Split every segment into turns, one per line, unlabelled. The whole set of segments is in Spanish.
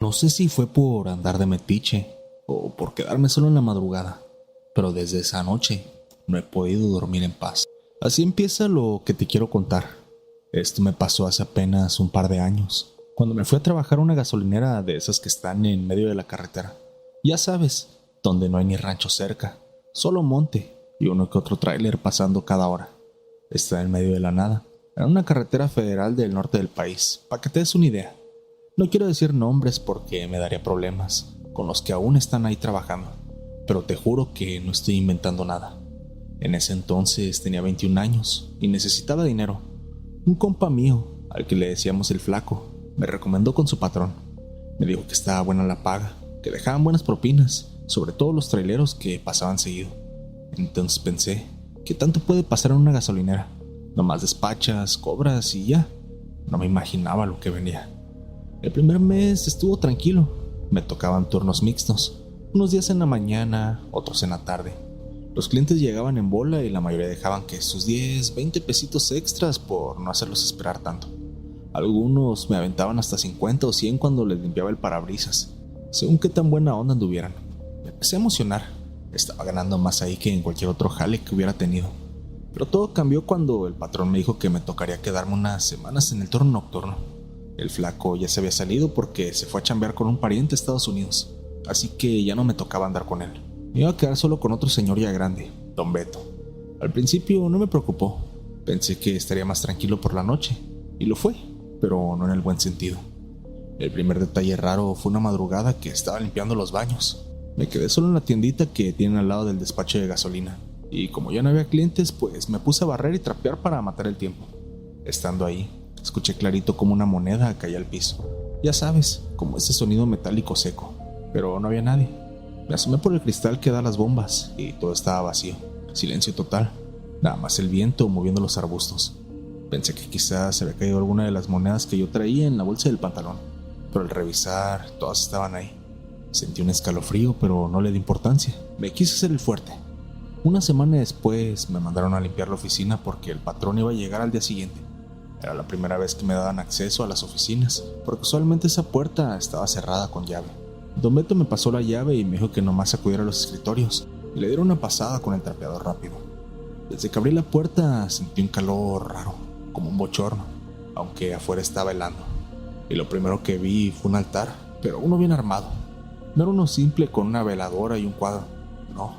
No sé si fue por andar de metiche o por quedarme solo en la madrugada, pero desde esa noche no he podido dormir en paz. Así empieza lo que te quiero contar. Esto me pasó hace apenas un par de años, cuando me fui a trabajar a una gasolinera de esas que están en medio de la carretera. Ya sabes, donde no hay ni rancho cerca, solo monte y uno que otro tráiler pasando cada hora. Está en medio de la nada, en una carretera federal del norte del país, para que te des una idea. No quiero decir nombres porque me daría problemas con los que aún están ahí trabajando, pero te juro que no estoy inventando nada. En ese entonces tenía 21 años y necesitaba dinero. Un compa mío, al que le decíamos el Flaco, me recomendó con su patrón. Me dijo que estaba buena la paga, que dejaban buenas propinas, sobre todo los traileros que pasaban seguido. Entonces pensé, ¿qué tanto puede pasar en una gasolinera? Nomás despachas, cobras y ya. No me imaginaba lo que venía. El primer mes estuvo tranquilo. Me tocaban turnos mixtos, unos días en la mañana, otros en la tarde. Los clientes llegaban en bola y la mayoría dejaban que sus 10, 20 pesitos extras por no hacerlos esperar tanto. Algunos me aventaban hasta 50 o 100 cuando les limpiaba el parabrisas, según qué tan buena onda anduvieran. Me empecé a emocionar. Estaba ganando más ahí que en cualquier otro jale que hubiera tenido. Pero todo cambió cuando el patrón me dijo que me tocaría quedarme unas semanas en el turno nocturno. El Flaco ya se había salido porque se fue a chambear con un pariente a Estados Unidos, así que ya no me tocaba andar con él. Me iba a quedar solo con otro señor ya grande, Don Beto. Al principio no me preocupó, pensé que estaría más tranquilo por la noche, y lo fue, pero no en el buen sentido. El primer detalle raro fue una madrugada que estaba limpiando los baños. Me quedé solo en la tiendita que tienen al lado del despacho de gasolina, y como ya no había clientes, pues me puse a barrer y trapear para matar el tiempo. Estando ahí, escuché clarito como una moneda caía al piso. Ya sabes, como ese sonido metálico seco. Pero no había nadie. Me asomé por el cristal que da las bombas y todo estaba vacío. Silencio total. Nada más el viento moviendo los arbustos. Pensé que quizás se había caído alguna de las monedas que yo traía en la bolsa del pantalón. Pero al revisar, todas estaban ahí. Sentí un escalofrío, pero no le di importancia. Me quise hacer el fuerte. Una semana después me mandaron a limpiar la oficina porque el patrón iba a llegar al día siguiente. Era la primera vez que me daban acceso a las oficinas, porque usualmente esa puerta estaba cerrada con llave. Don Beto me pasó la llave y me dijo que nomás sacudiera los escritorios y le diera una pasada con el trapeador rápido. Desde que abrí la puerta sentí un calor raro, como un bochorno, aunque afuera estaba helando. Y lo primero que vi fue un altar, pero uno bien armado. No era uno simple con una veladora y un cuadro, no,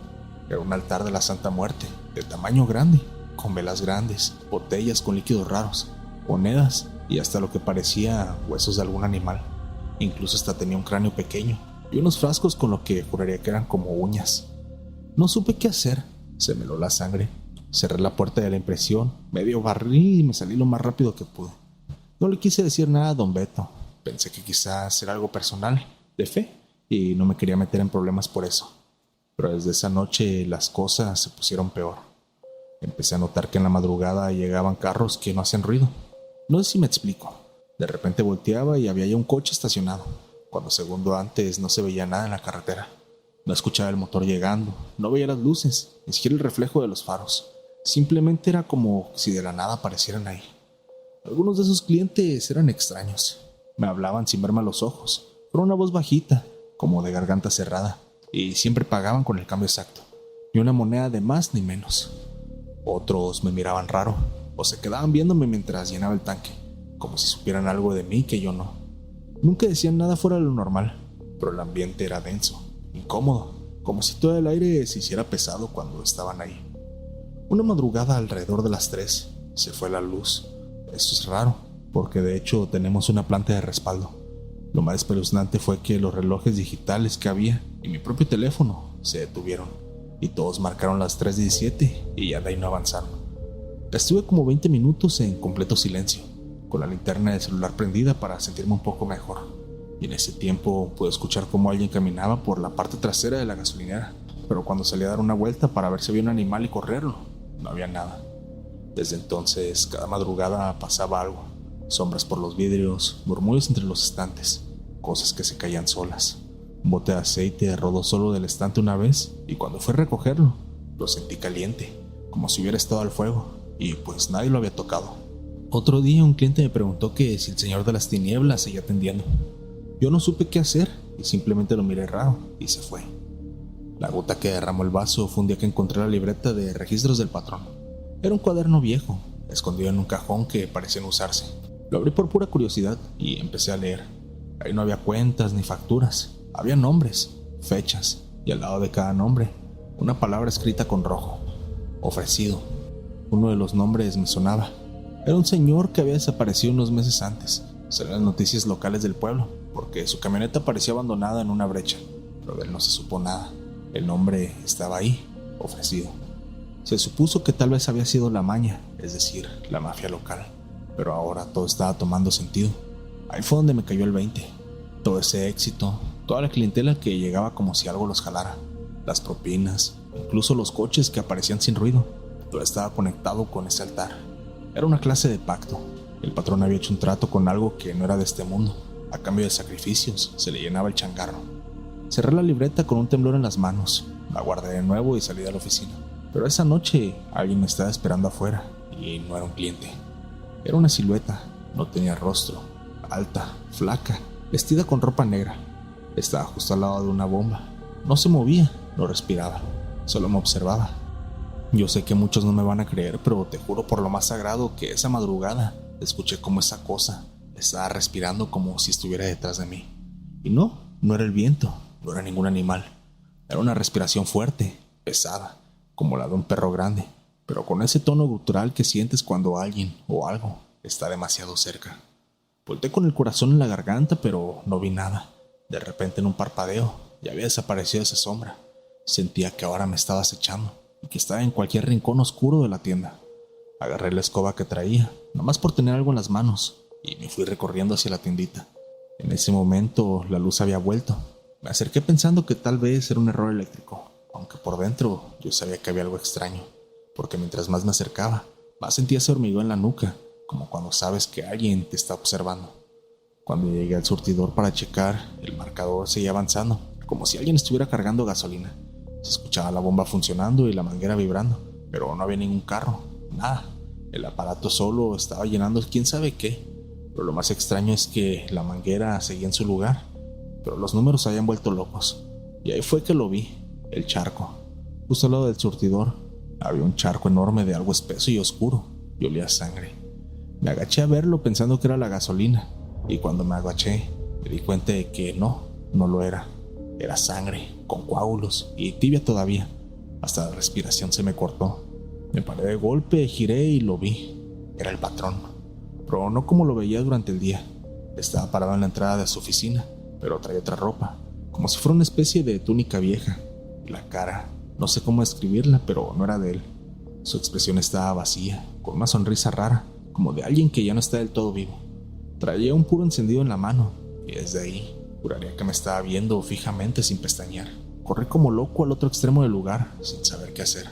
era un altar de la Santa Muerte, de tamaño grande, con velas grandes, botellas con líquidos raros, monedas y hasta lo que parecía huesos de algún animal. Incluso hasta tenía un cráneo pequeño y unos frascos con lo que juraría que eran como uñas. No supe qué hacer, se me heló la sangre. Cerré la puerta de la impresión, medio barrí y me salí lo más rápido que pude. No le quise decir nada a Don Beto. Pensé que quizás era algo personal, de fe, y no me quería meter en problemas por eso. Pero desde esa noche las cosas se pusieron peor. Empecé a notar que en la madrugada llegaban carros que no hacían ruido. No sé si me explico. De repente volteaba y había ya un coche estacionado, cuando segundo antes no se veía nada en la carretera. No escuchaba el motor llegando, no veía las luces, ni siquiera el reflejo de los faros. Simplemente era como si de la nada aparecieran ahí. Algunos de esos clientes eran extraños. Me hablaban sin verme a los ojos, con una voz bajita, como de garganta cerrada, y siempre pagaban con el cambio exacto, ni una moneda de más ni menos. Otros me miraban raro, o se quedaban viéndome mientras llenaba el tanque, como si supieran algo de mí que yo no. Nunca decían nada fuera de lo normal, pero el ambiente era denso, incómodo, como si todo el aire se hiciera pesado cuando estaban ahí. Una madrugada alrededor de las 3 se fue la luz. Esto es raro, porque de hecho tenemos una planta de respaldo. Lo más espeluznante fue que los relojes digitales que había y mi propio teléfono se detuvieron, y todos marcaron las 3:17 y ya de ahí no avanzaron. Estuve como 20 minutos en completo silencio, con la linterna del celular prendida para sentirme un poco mejor, y en ese tiempo pude escuchar cómo alguien caminaba por la parte trasera de la gasolinera, pero cuando salí a dar una vuelta para ver si había un animal y correrlo, no había nada. Desde entonces, cada madrugada pasaba algo: sombras por los vidrios, murmullos entre los estantes, cosas que se caían solas. Un bote de aceite rodó solo del estante una vez y cuando fui a recogerlo, lo sentí caliente, como si hubiera estado al fuego, y pues nadie lo había tocado. Otro día un cliente me preguntó que si el señor de las tinieblas seguía atendiendo. Yo no supe qué hacer y simplemente lo miré raro y se fue. La gota que derramó el vaso fue un día que encontré la libreta de registros del patrón. Era un cuaderno viejo, escondido en un cajón que parecía no usarse. Lo abrí por pura curiosidad y empecé a leer. Ahí no había cuentas ni facturas, había nombres, fechas y al lado de cada nombre una palabra escrita con rojo: ofrecido. Uno de los nombres me sonaba. Era un señor que había desaparecido unos meses antes. Salían las noticias locales del pueblo, porque su camioneta parecía abandonada en una brecha, pero de él no se supo nada. El nombre estaba ahí, ofrecido. Se supuso que tal vez había sido la maña, es decir, la mafia local, pero ahora todo estaba tomando sentido. Ahí fue donde me cayó el 20. Todo ese éxito, toda la clientela que llegaba como si algo los jalara, las propinas, incluso los coches que aparecían sin ruido, todo estaba conectado con ese altar. Era una clase de pacto. El patrón había hecho un trato con algo que no era de este mundo. A cambio de sacrificios, se le llenaba el changarro. Cerré la libreta con un temblor en las manos, la guardé de nuevo y salí de la oficina. Pero esa noche alguien me estaba esperando afuera y no era un cliente. Era una silueta, no tenía rostro, alta, flaca, vestida con ropa negra. Estaba justo al lado de una bomba. No se movía, no respiraba, solo me observaba. Yo sé que muchos no me van a creer, pero te juro por lo más sagrado que esa madrugada escuché como esa cosa estaba respirando como si estuviera detrás de mí. Y no era el viento, no era ningún animal. Era una respiración fuerte, pesada, como la de un perro grande, pero con ese tono gutural que sientes cuando alguien o algo está demasiado cerca. Volté con el corazón en la garganta, pero no vi nada. De repente, en un parpadeo, ya había desaparecido esa sombra. Sentía que ahora me estaba acechando y que estaba en cualquier rincón oscuro de la tienda. Agarré la escoba que traía, nomás por tener algo en las manos, y me fui recorriendo hacia la tiendita. En ese momento la luz había vuelto. Me acerqué pensando que tal vez era un error eléctrico, aunque por dentro yo sabía que había algo extraño, porque mientras más me acercaba, más sentía ese hormigueo en la nuca, como cuando sabes que alguien te está observando. Cuando llegué al surtidor para checar, el marcador seguía avanzando, como si alguien estuviera cargando gasolina. Se escuchaba la bomba funcionando y la manguera vibrando, pero no había ningún carro, nada. El aparato solo estaba llenando quién sabe qué, pero lo más extraño es que la manguera seguía en su lugar, pero los números se habían vuelto locos. Y ahí fue que lo vi, el charco. Justo al lado del surtidor había un charco enorme de algo espeso y oscuro, y olía a sangre. Me agaché a verlo pensando que era la gasolina, y cuando me agaché me di cuenta de que no lo era. Era sangre, con coágulos y tibia todavía. Hasta la respiración se me cortó. Me paré de golpe, giré y lo vi. Era el patrón, pero no como lo veía durante el día. Estaba parado en la entrada de su oficina, pero traía otra ropa, como si fuera una especie de túnica vieja. La cara, no sé cómo describirla, pero no era de él. Su expresión estaba vacía, con una sonrisa rara, como de alguien que ya no está del todo vivo. Traía un puro encendido en la mano, y desde ahí juraría que me estaba viendo fijamente sin pestañear. Corrí como loco al otro extremo del lugar, sin saber qué hacer.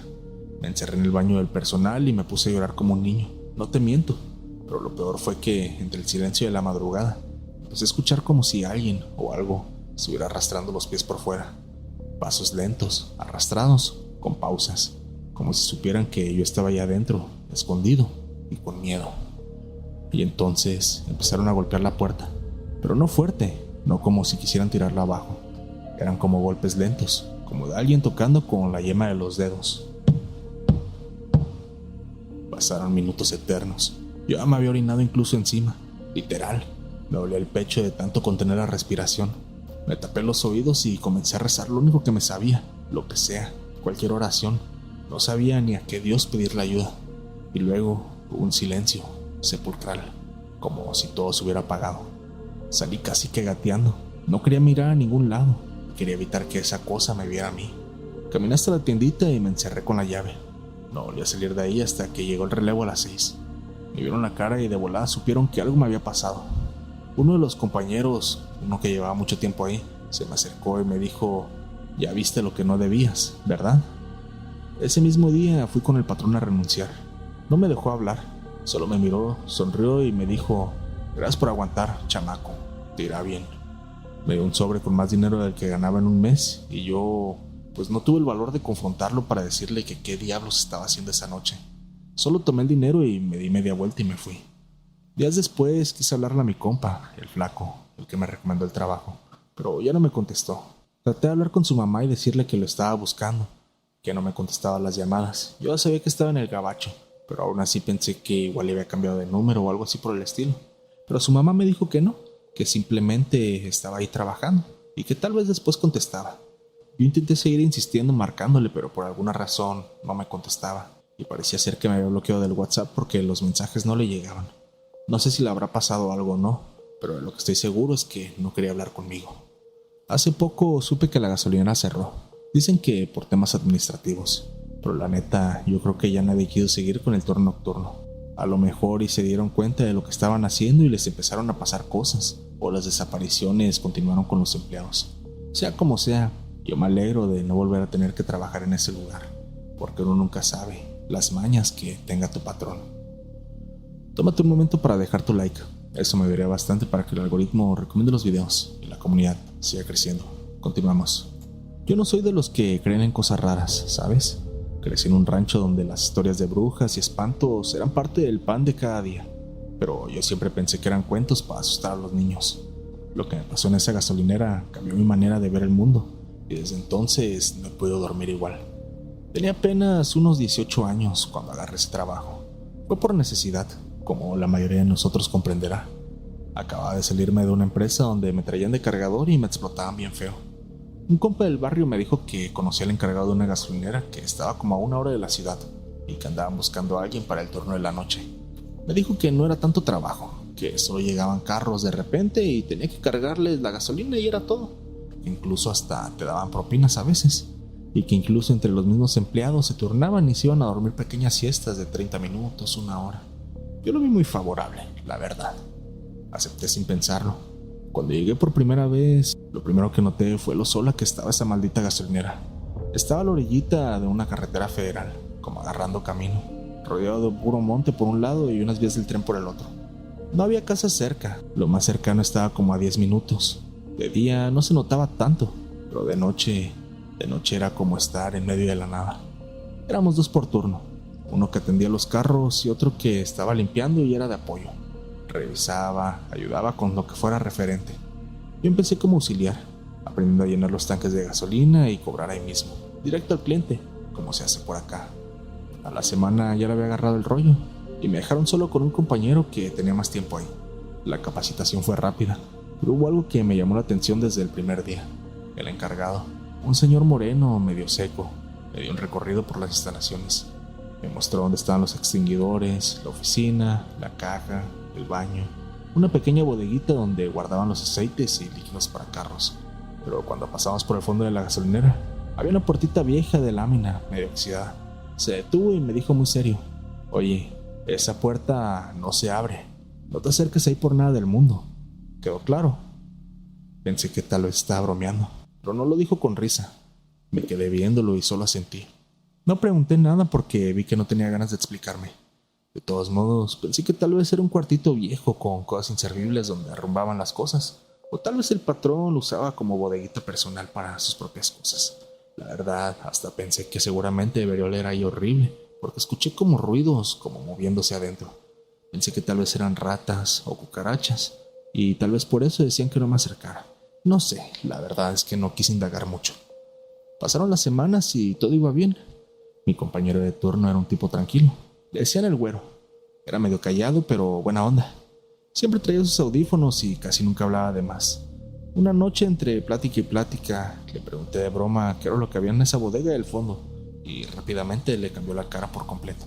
Me encerré en el baño del personal y me puse a llorar como un niño. No te miento, pero lo peor fue que, entre el silencio de la madrugada, empecé a escuchar como si alguien o algo estuviera arrastrando los pies por fuera. Pasos lentos, arrastrados, con pausas, como si supieran que yo estaba allá adentro, escondido y con miedo. Y entonces empezaron a golpear la puerta, pero no fuerte, no como si quisieran tirarla abajo. Eran como golpes lentos, como de alguien tocando con la yema de los dedos. Pasaron minutos eternos. Yo ya me había orinado incluso encima, literal. Me dolía el pecho de tanto contener la respiración. Me tapé los oídos y comencé a rezar lo único que me sabía, lo que sea, cualquier oración. No sabía ni a qué Dios pedirle ayuda. Y luego hubo un silencio sepulcral, como si todo se hubiera apagado. Salí casi que gateando. No quería mirar a ningún lado. Quería evitar que esa cosa me viera a mí. Caminé hasta la tiendita y me encerré con la llave. No volví a salir de ahí hasta que llegó el relevo a las 6. Me vieron la cara y de volada supieron que algo me había pasado. Uno de los compañeros, uno que llevaba mucho tiempo ahí, se me acercó y me dijo: ya viste lo que no debías, ¿verdad? Ese mismo día fui con el patrón a renunciar. No me dejó hablar, solo me miró, sonrió y me dijo: gracias por aguantar, chamaco, te irá bien. Me dio un sobre con más dinero del que ganaba en un mes y yo, pues no tuve el valor de confrontarlo para decirle que qué diablos estaba haciendo esa noche. Solo tomé el dinero y me di media vuelta y me fui. Días después quise hablarle a mi compa, el flaco, el que me recomendó el trabajo, pero ya no me contestó. Traté de hablar con su mamá y decirle que lo estaba buscando, que no me contestaba las llamadas. Yo sabía que estaba en el gabacho, pero aún así pensé que igual le había cambiado de número o algo así por el estilo. Pero su mamá me dijo que no, que simplemente estaba ahí trabajando y que tal vez después contestaba. Yo intenté seguir insistiendo marcándole, pero por alguna razón no me contestaba y parecía ser que me había bloqueado del WhatsApp porque los mensajes no le llegaban. No sé si le habrá pasado algo o no, pero de lo que estoy seguro es que no quería hablar conmigo. Hace poco supe que la gasolinera cerró. Dicen que por temas administrativos, pero la neta yo creo que ya nadie quiso seguir con el turno nocturno. A lo mejor y se dieron cuenta de lo que estaban haciendo y les empezaron a pasar cosas, o las desapariciones continuaron con los empleados. Sea como sea, yo me alegro de no volver a tener que trabajar en ese lugar, porque uno nunca sabe las mañas que tenga tu patrón. Tómate un momento para dejar tu like, eso me ayudaría bastante para que el algoritmo recomiende los videos y la comunidad siga creciendo. Continuamos. Yo no soy de los que creen en cosas raras, ¿sabes? Crecí en un rancho donde las historias de brujas y espantos eran parte del pan de cada día, pero yo siempre pensé que eran cuentos para asustar a los niños. Lo que me pasó en esa gasolinera cambió mi manera de ver el mundo, y desde entonces no he podido dormir igual. Tenía apenas unos 18 años cuando agarré ese trabajo. Fue por necesidad, como la mayoría de nosotros comprenderá. Acababa de salirme de una empresa donde me traían de cargador y me explotaban bien feo. Un compa del barrio me dijo que conocía al encargado de una gasolinera que estaba como a 1 hora de la ciudad y que andaban buscando a alguien para el turno de la noche. Me dijo que no era tanto trabajo, que solo llegaban carros de repente y tenía que cargarles la gasolina y era todo. Incluso hasta te daban propinas a veces, y que incluso entre los mismos empleados se turnaban y se iban a dormir pequeñas siestas de 30 minutos, 1 hora. Yo lo vi muy favorable, la verdad. Acepté sin pensarlo. Cuando llegué por primera vez, lo primero que noté fue lo sola que estaba esa maldita gasolinera. Estaba a la orillita de una carretera federal, como agarrando camino, rodeado de puro monte por un lado y unas vías del tren por el otro. No había casas cerca, lo más cercano estaba como a 10 minutos. De día no se notaba tanto, pero de noche era como estar en medio de la nada. Éramos 2 por turno, uno que atendía los carros y otro que estaba limpiando y era de apoyo. Revisaba, ayudaba con lo que fuera referente. Yo empecé como auxiliar, aprendiendo a llenar los tanques de gasolina y cobrar ahí mismo, directo al cliente, como se hace por acá. A la semana ya le había agarrado el rollo y me dejaron solo con un compañero que tenía más tiempo ahí. La capacitación fue rápida, pero hubo algo que me llamó la atención desde el primer día. El encargado, un señor moreno medio seco, me dio un recorrido por las instalaciones. Me mostró dónde estaban los extinguidores, la oficina, la caja, el baño, una pequeña bodeguita donde guardaban los aceites y líquidos para carros. Pero cuando pasamos por el fondo de la gasolinera, había una puertita vieja de lámina, medio oxidada. Se detuvo y me dijo muy serio: «Oye, esa puerta no se abre. No te acerques ahí por nada del mundo». ¿Quedó claro? Pensé que tal vez estaba bromeando, pero no lo dijo con risa. Me quedé viéndolo y solo asentí. No pregunté nada porque vi que no tenía ganas de explicarme. De todos modos, pensé que tal vez era un cuartito viejo con cosas inservibles donde arrumbaban las cosas, o tal vez el patrón lo usaba como bodeguita personal para sus propias cosas. La verdad, hasta pensé que seguramente debería oler ahí horrible, porque escuché como ruidos, como moviéndose adentro. Pensé que tal vez eran ratas o cucarachas, y tal vez por eso decían que no me acercara. No sé, la verdad es que no quise indagar mucho. Pasaron las semanas y todo iba bien. Mi compañero de turno era un tipo tranquilo. Le decían el güero. Era medio callado, pero buena onda. Siempre traía sus audífonos y casi nunca hablaba de más. Una noche, entre plática y plática, le pregunté de broma qué era lo que había en esa bodega del fondo, y rápidamente le cambió la cara por completo.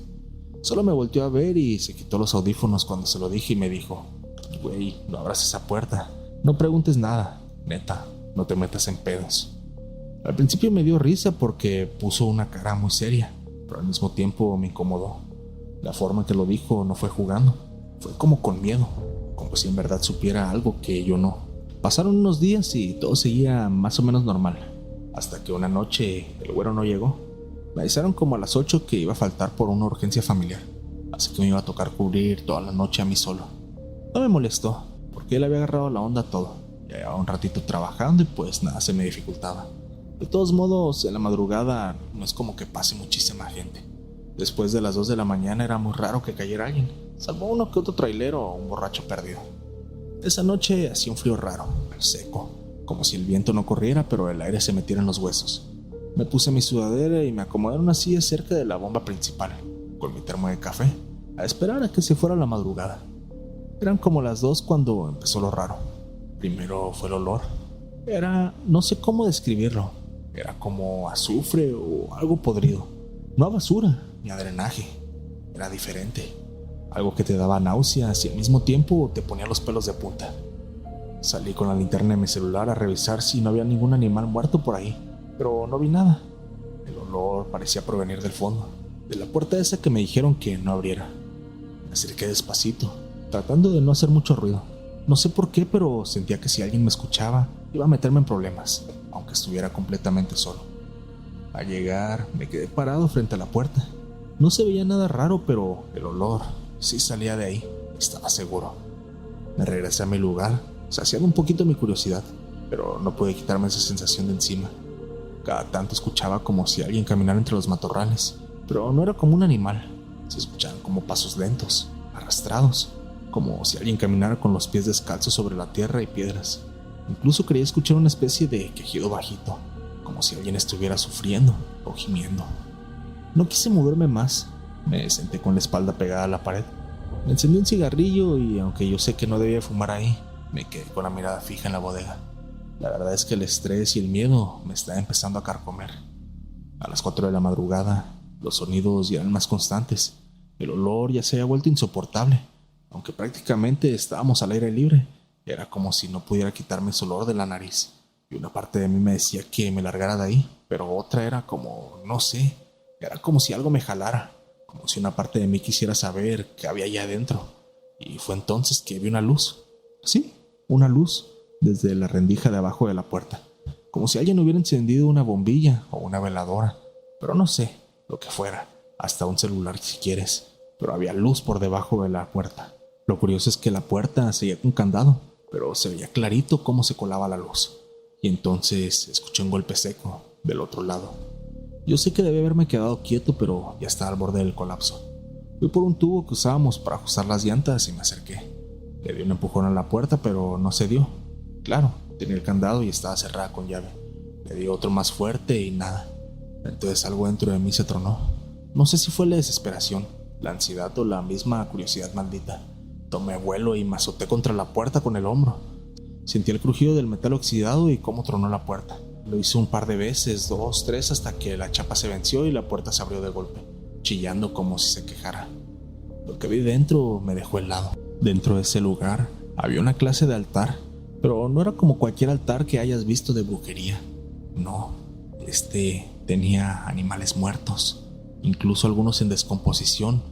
Solo me volteó a ver y se quitó los audífonos cuando se lo dije y me dijo: «Güey, no abras esa puerta. No preguntes nada. Neta, no te metas en pedos». Al principio me dio risa porque puso una cara muy seria, pero al mismo tiempo me incomodó. La forma en que lo dijo no fue jugando, fue como con miedo, como si en verdad supiera algo que yo no. Pasaron unos días y todo seguía más o menos normal, hasta que una noche el güero no llegó. Me avisaron como a las 8 que iba a faltar por una urgencia familiar, así que me iba a tocar cubrir toda la noche a mí solo. No me molestó, porque él había agarrado la onda a todo. Ya llevaba un ratito trabajando y pues nada se me dificultaba. De todos modos, en la madrugada no es como que pase muchísima gente. Después de las 2 de la mañana era muy raro que cayera alguien, salvo uno que otro trailero o un borracho perdido. Esa noche hacía un frío raro, seco, como si el viento no corriera pero el aire se metiera en los huesos. Me puse mi sudadera y me acomodé en una silla cerca de la bomba principal, con mi termo de café, a esperar a que se fuera la madrugada. Eran como las 2 cuando empezó lo raro. Primero fue el olor. No sé cómo describirlo. Era como azufre o algo podrido. No a basura ni a drenaje. Era diferente. Algo que te daba náuseas y al mismo tiempo te ponía los pelos de punta. Salí con la linterna de mi celular a revisar si no había ningún animal muerto por ahí, pero no vi nada. El olor parecía provenir del fondo, de la puerta esa que me dijeron que no abriera. Me acerqué despacito, tratando de no hacer mucho ruido. No sé por qué, pero sentía que si alguien me escuchaba, iba a meterme en problemas, aunque estuviera completamente solo. Al llegar, me quedé parado frente a la puerta. No se veía nada raro, pero el olor sí salía de ahí, estaba seguro. Me regresé a mi lugar, saciando un poquito mi curiosidad, pero no pude quitarme esa sensación de encima. Cada tanto escuchaba como si alguien caminara entre los matorrales, pero no era como un animal. Se escuchaban como pasos lentos, arrastrados, como si alguien caminara con los pies descalzos sobre la tierra y piedras. Incluso creía escuchar una especie de quejido bajito, como si alguien estuviera sufriendo o gimiendo. No quise moverme más. Me senté con la espalda pegada a la pared. Me encendí un cigarrillo y, aunque yo sé que no debía fumar ahí, me quedé con la mirada fija en la bodega. La verdad es que el estrés y el miedo me estaban empezando a carcomer. A las 4 de la madrugada, los sonidos ya eran más constantes. El olor ya se había vuelto insoportable. Aunque prácticamente estábamos al aire libre, era como si no pudiera quitarme ese olor de la nariz. Y una parte de mí me decía que me largara de ahí, pero otra era como, no sé, era como si algo me jalara, como si una parte de mí quisiera saber qué había allá adentro. Y fue entonces que vi una luz. Sí, una luz, desde la rendija de abajo de la puerta, como si alguien hubiera encendido una bombilla o una veladora, pero no sé, lo que fuera, hasta un celular si quieres, pero había luz por debajo de la puerta. Lo curioso es que la puerta seguía con candado, pero se veía clarito cómo se colaba la luz. Y entonces escuché un golpe seco del otro lado. Yo sé que debí haberme quedado quieto, pero ya estaba al borde del colapso. Fui por un tubo que usábamos para ajustar las llantas y me acerqué. Le di un empujón a la puerta, pero no se dio. Claro, tenía el candado y estaba cerrada con llave. Le di otro más fuerte y nada. Entonces algo dentro de mí se tronó. No sé si fue la desesperación, la ansiedad o la misma curiosidad maldita. Tomé vuelo y me azoté contra la puerta con el hombro. Sentí el crujido del metal oxidado y cómo tronó la puerta. Lo hice un par de veces, 2, 3, hasta que la chapa se venció y la puerta se abrió de golpe, chillando como si se quejara. Lo que vi dentro me dejó helado. Dentro de ese lugar había una clase de altar, pero no era como cualquier altar que hayas visto de brujería. No, tenía animales muertos, incluso algunos en descomposición,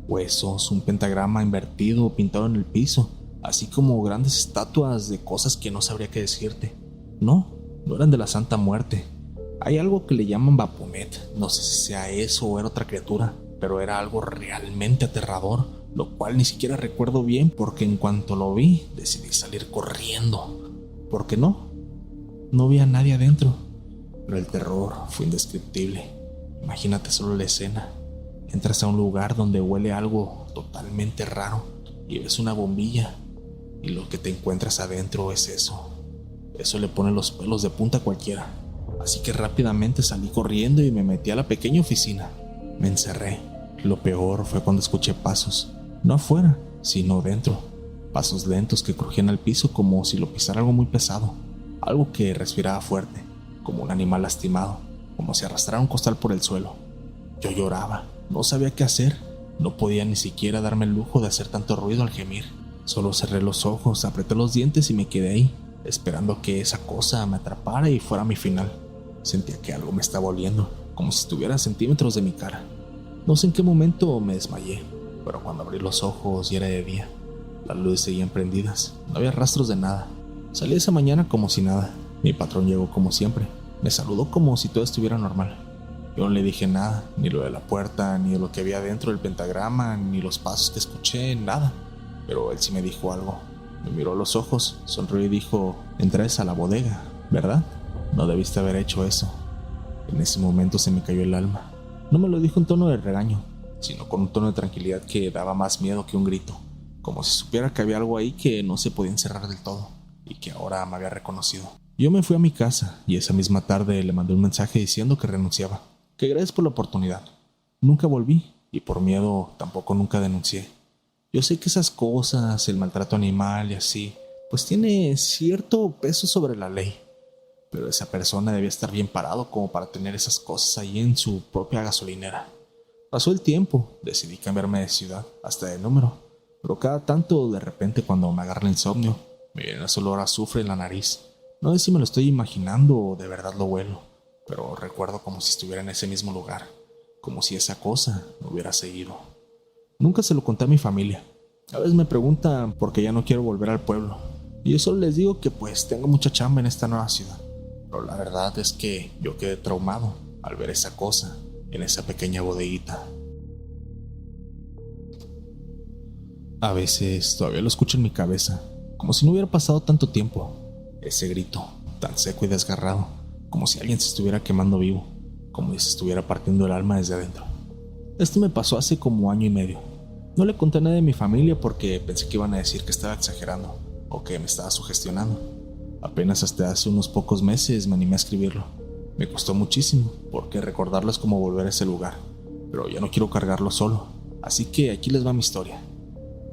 huesos, un pentagrama invertido pintado en el piso, así como grandes estatuas de cosas que no sabría qué decirte. No eran de la Santa Muerte. Hay algo que le llaman Baphomet, no sé si sea eso o era otra criatura, pero era algo realmente aterrador, lo cual ni siquiera recuerdo bien porque en cuanto lo vi decidí salir corriendo. Porque no vi a nadie adentro, pero el terror fue indescriptible. Imagínate solo la escena. Entras a un lugar donde huele algo totalmente raro y ves una bombilla y lo que te encuentras adentro es eso. Eso le pone los pelos de punta a cualquiera. Así que rápidamente salí corriendo y me metí a la pequeña oficina. Me encerré. Lo peor fue cuando escuché pasos, no afuera, sino dentro. Pasos lentos que crujían al piso como si lo pisara algo muy pesado. Algo que respiraba fuerte, como un animal lastimado, como si arrastrara un costal por el suelo. Yo lloraba, no sabía qué hacer. No podía ni siquiera darme el lujo de hacer tanto ruido al gemir. Solo cerré los ojos, apreté los dientes y me quedé ahí, esperando que esa cosa me atrapara y fuera mi final. Sentía que algo me estaba oliendo, como si estuviera a centímetros de mi cara. No sé en qué momento me desmayé, pero cuando abrí los ojos y era de día, las luces seguían prendidas, no había rastros de nada. Salí esa mañana como si nada. Mi patrón llegó como siempre, me saludó como si todo estuviera normal. Yo no le dije nada, ni lo de la puerta, ni de lo que había dentro del pentagrama, ni los pasos que escuché, nada. Pero él sí me dijo algo. Me miró a los ojos, sonrió y dijo: «Entraste a la bodega, ¿verdad? No debiste haber hecho eso». En ese momento se me cayó el alma. No me lo dijo en tono de regaño, sino con un tono de tranquilidad que daba más miedo que un grito. como si supiera que había algo ahí que no se podía encerrar del todo y que ahora me había reconocido. Yo me fui a mi casa y esa misma tarde le mandé un mensaje diciendo que renunciaba, que gracias por la oportunidad. Nunca volví y por miedo tampoco nunca denuncié. Yo sé que esas cosas, el maltrato animal y así, pues tiene cierto peso sobre la ley, pero esa persona debía estar bien parado como para tener esas cosas ahí en su propia gasolinera. Pasó el tiempo, decidí cambiarme de ciudad, hasta de número, pero cada tanto, de repente, cuando me agarra el insomnio, me viene ese olor a azufre en la nariz. No sé si me lo estoy imaginando o de verdad lo huelo, pero recuerdo como si estuviera en ese mismo lugar, como si esa cosa me hubiera seguido. Nunca se lo conté a mi familia. A veces me preguntan por qué ya no quiero volver al pueblo, y yo solo les digo que pues tengo mucha chamba en esta nueva ciudad. Pero la verdad es que yo quedé traumado al ver esa cosa en esa pequeña bodeguita. A veces todavía lo escucho en mi cabeza, como si no hubiera pasado tanto tiempo. Ese grito, tan seco y desgarrado, como si alguien se estuviera quemando vivo, como si se estuviera partiendo el alma desde adentro. Esto me pasó hace como año y medio. No le conté a nadie de mi familia porque pensé que iban a decir que estaba exagerando o que me estaba sugestionando. Apenas hasta hace unos pocos meses me animé a escribirlo. Me costó muchísimo, porque recordarlo es como volver a ese lugar, pero ya no quiero cargarlo solo, así que aquí les va mi historia.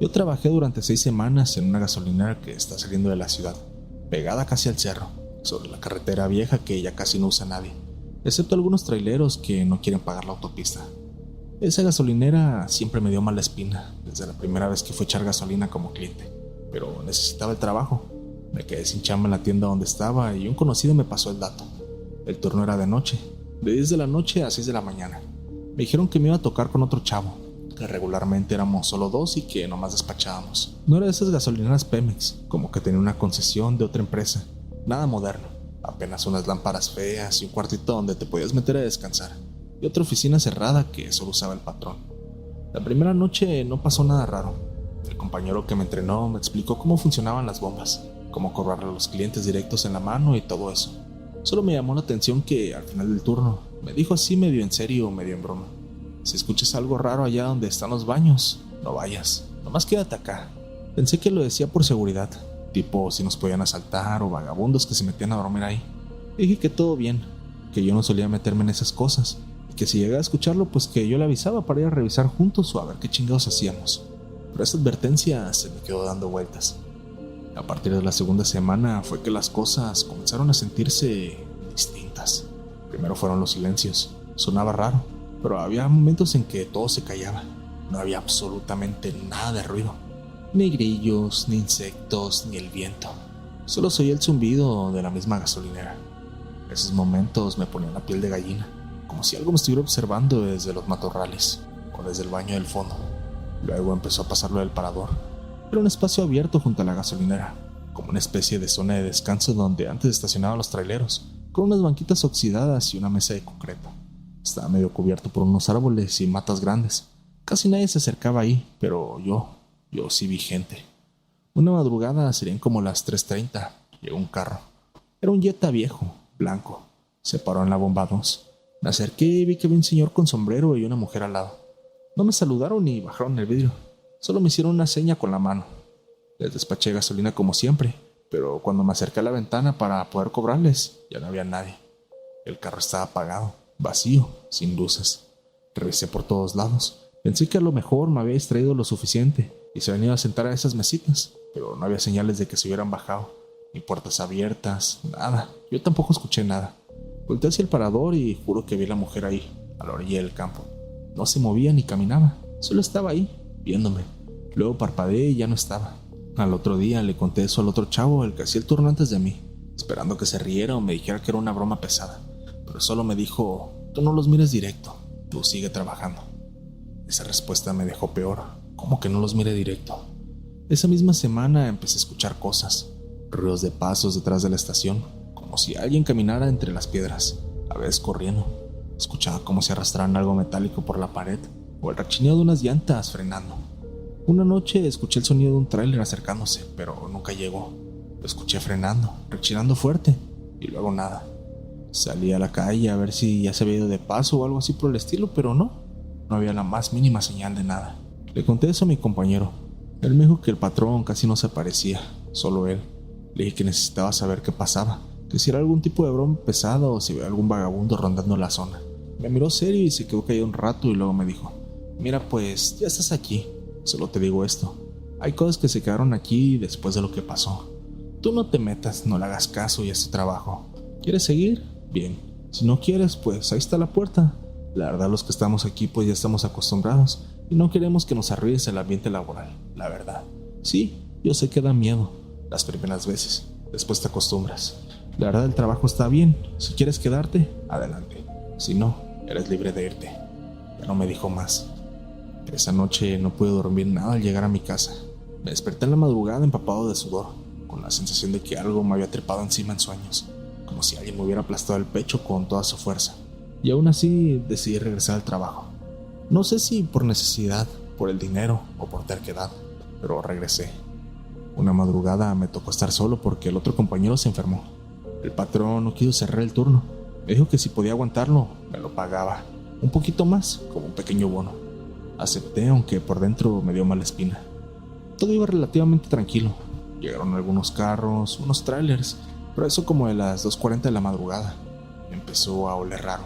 Yo trabajé durante 6 semanas en una gasolinera que está saliendo de la ciudad, pegada casi al cerro, sobre la carretera vieja que ya casi no usa nadie, excepto algunos traileros que no quieren pagar la autopista. Esa gasolinera siempre me dio mala espina, desde la primera vez que fui a echar gasolina como cliente, pero necesitaba el trabajo. Me quedé sin chamba en la tienda donde estaba y un conocido me pasó el dato. El turno era de noche, de 10 de la noche a 6 de la mañana. Me dijeron que me iba a tocar con otro chavo, que regularmente éramos solo 2 y que nomás despachábamos. No era de esas gasolineras Pemex, como que tenía una concesión de otra empresa. Nada moderno, apenas unas lámparas feas y un cuartito donde te podías meter a descansar, y otra oficina cerrada que solo usaba el patrón. La primera noche no pasó nada raro. El compañero que me entrenó me explicó cómo funcionaban las bombas, cómo cobrar a los clientes directos en la mano y todo eso. Solo me llamó la atención que al final del turno me dijo así medio en serio o medio en broma: si escuchas algo raro allá donde están los baños, no vayas, nomás quédate acá. Pensé que lo decía por seguridad, tipo si nos podían asaltar o vagabundos que se metían a dormir ahí. Dije que todo bien, que yo no solía meterme en esas cosas, y que si llegaba a escucharlo pues que yo le avisaba para ir a revisar juntos o a ver qué chingados hacíamos. Pero esa advertencia se me quedó dando vueltas. A partir de la segunda semana fue que las cosas comenzaron a sentirse distintas. Primero fueron los silencios. Sonaba raro, pero había momentos en que todo se callaba. No había absolutamente nada de ruido. Ni grillos, ni insectos, ni el viento. Solo se oía el zumbido de la misma gasolinera. Esos momentos me ponían la piel de gallina, como si algo me estuviera observando desde los matorrales o desde el baño del fondo. Luego empezó a pasar lo del parador. Era un espacio abierto junto a la gasolinera, como una especie de zona de descanso donde antes estacionaban los traileros, con unas banquitas oxidadas y una mesa de concreto. Estaba medio cubierto por unos árboles y matas grandes. Casi nadie se acercaba ahí, pero yo sí vi gente. Una madrugada, serían como las 3:30, llegó un carro. Era un Jetta viejo, blanco. Se paró en la bomba 2. Me acerqué y vi que había un señor con sombrero y una mujer al lado. No me saludaron ni bajaron el vidrio. Solo me hicieron una seña con la mano. Les despaché gasolina como siempre, pero cuando me acerqué a la ventana para poder cobrarles, ya no había nadie. El carro estaba apagado, vacío, sin luces. Revisé por todos lados. Pensé que a lo mejor me había distraído lo suficiente y se venía a sentar a esas mesitas, pero no había señales de que se hubieran bajado, ni puertas abiertas, nada. Yo tampoco escuché nada. Volteé hacia el parador y juro que vi a la mujer ahí, a la orilla del campo. No se movía ni caminaba, solo estaba ahí, viéndome. Luego parpadeé y ya no estaba. Al otro día le conté eso al otro chavo, el que hacía el turno antes de mí, esperando que se riera o me dijera que era una broma pesada. Pero solo me dijo: tú no los mires directo, tú sigue trabajando. Esa respuesta me dejó peor. ¿Cómo que no los mire directo? Esa misma semana empecé a escuchar cosas, ruidos de pasos detrás de la estación, como si alguien caminara entre las piedras, a veces corriendo. Escuchaba como si arrastraran algo metálico por la pared, o el rechineo de unas llantas frenando. Una noche escuché el sonido de un tráiler acercándose, pero nunca llegó. Lo escuché frenando, rechinando fuerte, y luego nada. Salí a la calle a ver si ya se había ido de paso o algo así por el estilo, pero no había la más mínima señal de nada. Le conté eso a mi compañero, Él me dijo que el patrón casi no se aparecía, solo él. Le dije que necesitaba saber qué pasaba, que si era algún tipo de broma pesada o si había algún vagabundo rondando la zona. Me miró serio y se quedó callado un rato y luego me dijo: mira, pues ya estás aquí, solo te digo esto. Hay cosas que se quedaron aquí después de lo que pasó. Tú no te metas, no le hagas caso y es tu trabajo. ¿Quieres seguir? Bien. Si no quieres, pues ahí está la puerta. La verdad, los que estamos aquí pues ya estamos acostumbrados y no queremos que nos arruines el ambiente laboral, la verdad. Sí, yo sé que da miedo las primeras veces, después te acostumbras. La verdad, el trabajo está bien. Si quieres quedarte, adelante. Si no, eres libre de irte. Ya no me dijo más. Esa noche no pude dormir nada al llegar a mi casa. Me desperté en la madrugada empapado de sudor, con la sensación de que algo me había trepado encima en sueños, como si alguien me hubiera aplastado el pecho con toda su fuerza. Y aún así decidí regresar al trabajo. No sé si por necesidad, por el dinero o por terquedad, pero regresé. Una madrugada me tocó estar solo porque el otro compañero se enfermó. El patrón no quiso cerrar el turno. Me dijo que si podía aguantarlo, me lo pagaba. Un poquito más, como un pequeño bono. Acepté, aunque por dentro me dio mala espina. Todo iba relativamente tranquilo. Llegaron algunos carros, unos trailers, pero eso como de las 2:40 de la madrugada. Empezó a oler raro.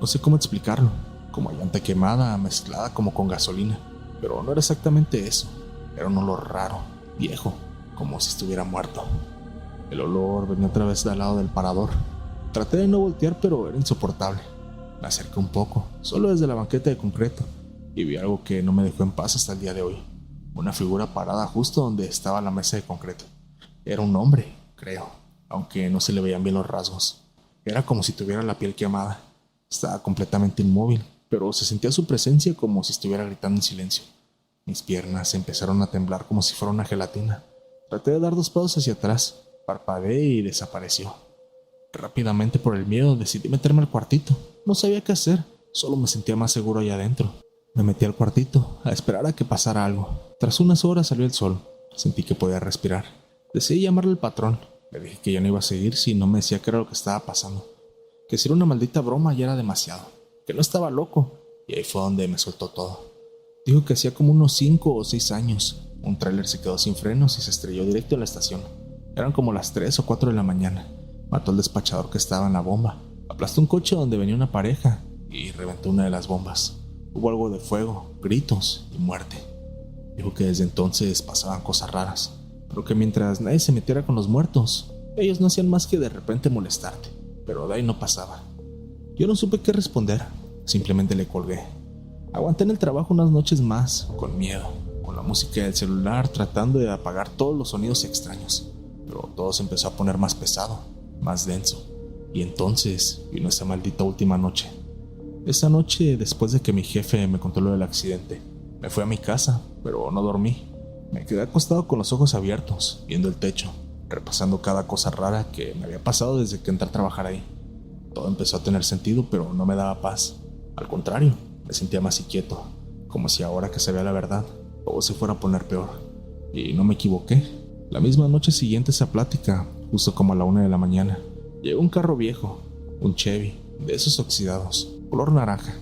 No sé cómo explicarlo, como a llanta quemada mezclada como con gasolina. Pero no era exactamente eso. Era un olor raro, viejo, como si estuviera muerto. El olor venía otra vez del lado del parador. Traté de no voltear, pero era insoportable. Me acerqué un poco, solo desde la banqueta de concreto, y vi algo que no me dejó en paz hasta el día de hoy. Una figura parada justo donde estaba la mesa de concreto. Era un hombre, creo, aunque no se le veían bien los rasgos. Era como si tuviera la piel quemada. Estaba completamente inmóvil, pero se sentía su presencia como si estuviera gritando en silencio. Mis piernas empezaron a temblar como si fuera una gelatina. Traté de dar 2 pasos hacia atrás, parpadeé y desapareció. Rápidamente, por el miedo, decidí meterme al cuartito. No sabía qué hacer, solo me sentía más seguro allá adentro. Me metí al cuartito, a esperar a que pasara algo. Tras unas horas salió el sol. Sentí que podía respirar. Decidí llamarle al patrón. Le dije que ya no iba a seguir si no me decía qué era lo que estaba pasando. Que si era una maldita broma ya era demasiado. Que no estaba loco. Y ahí fue donde me soltó todo. Dijo que hacía como unos 5 o 6 años. Un tráiler se quedó sin frenos y se estrelló directo en la estación. Eran como las 3 o 4 de la mañana. Mató al despachador que estaba en la bomba. Aplastó un coche donde venía una pareja y reventó una de las bombas. Hubo algo de fuego, gritos y muerte. Dijo que desde entonces pasaban cosas raras, pero que mientras nadie se metiera con los muertos, ellos no hacían más que de repente molestarte, pero de ahí no pasaba. Yo no supe qué responder, simplemente le colgué. Aguanté en el trabajo unas noches más, con miedo, con la música del celular tratando de apagar todos los sonidos extraños, pero todo se empezó a poner más pesado, más denso, y entonces vino esa maldita última noche. Esa noche, después de que mi jefe me contó lo del accidente, me fui a mi casa, pero no dormí. Me quedé acostado con los ojos abiertos, viendo el techo, repasando cada cosa rara que me había pasado desde que entré a trabajar ahí. Todo empezó a tener sentido, pero no me daba paz. Al contrario, me sentía más inquieto, como si ahora que sabía la verdad, todo se fuera a poner peor. Y no me equivoqué. La misma noche siguiente a esa plática, justo como a la 1 de la mañana, llegó un carro viejo, un Chevy, de esos oxidados, color naranja.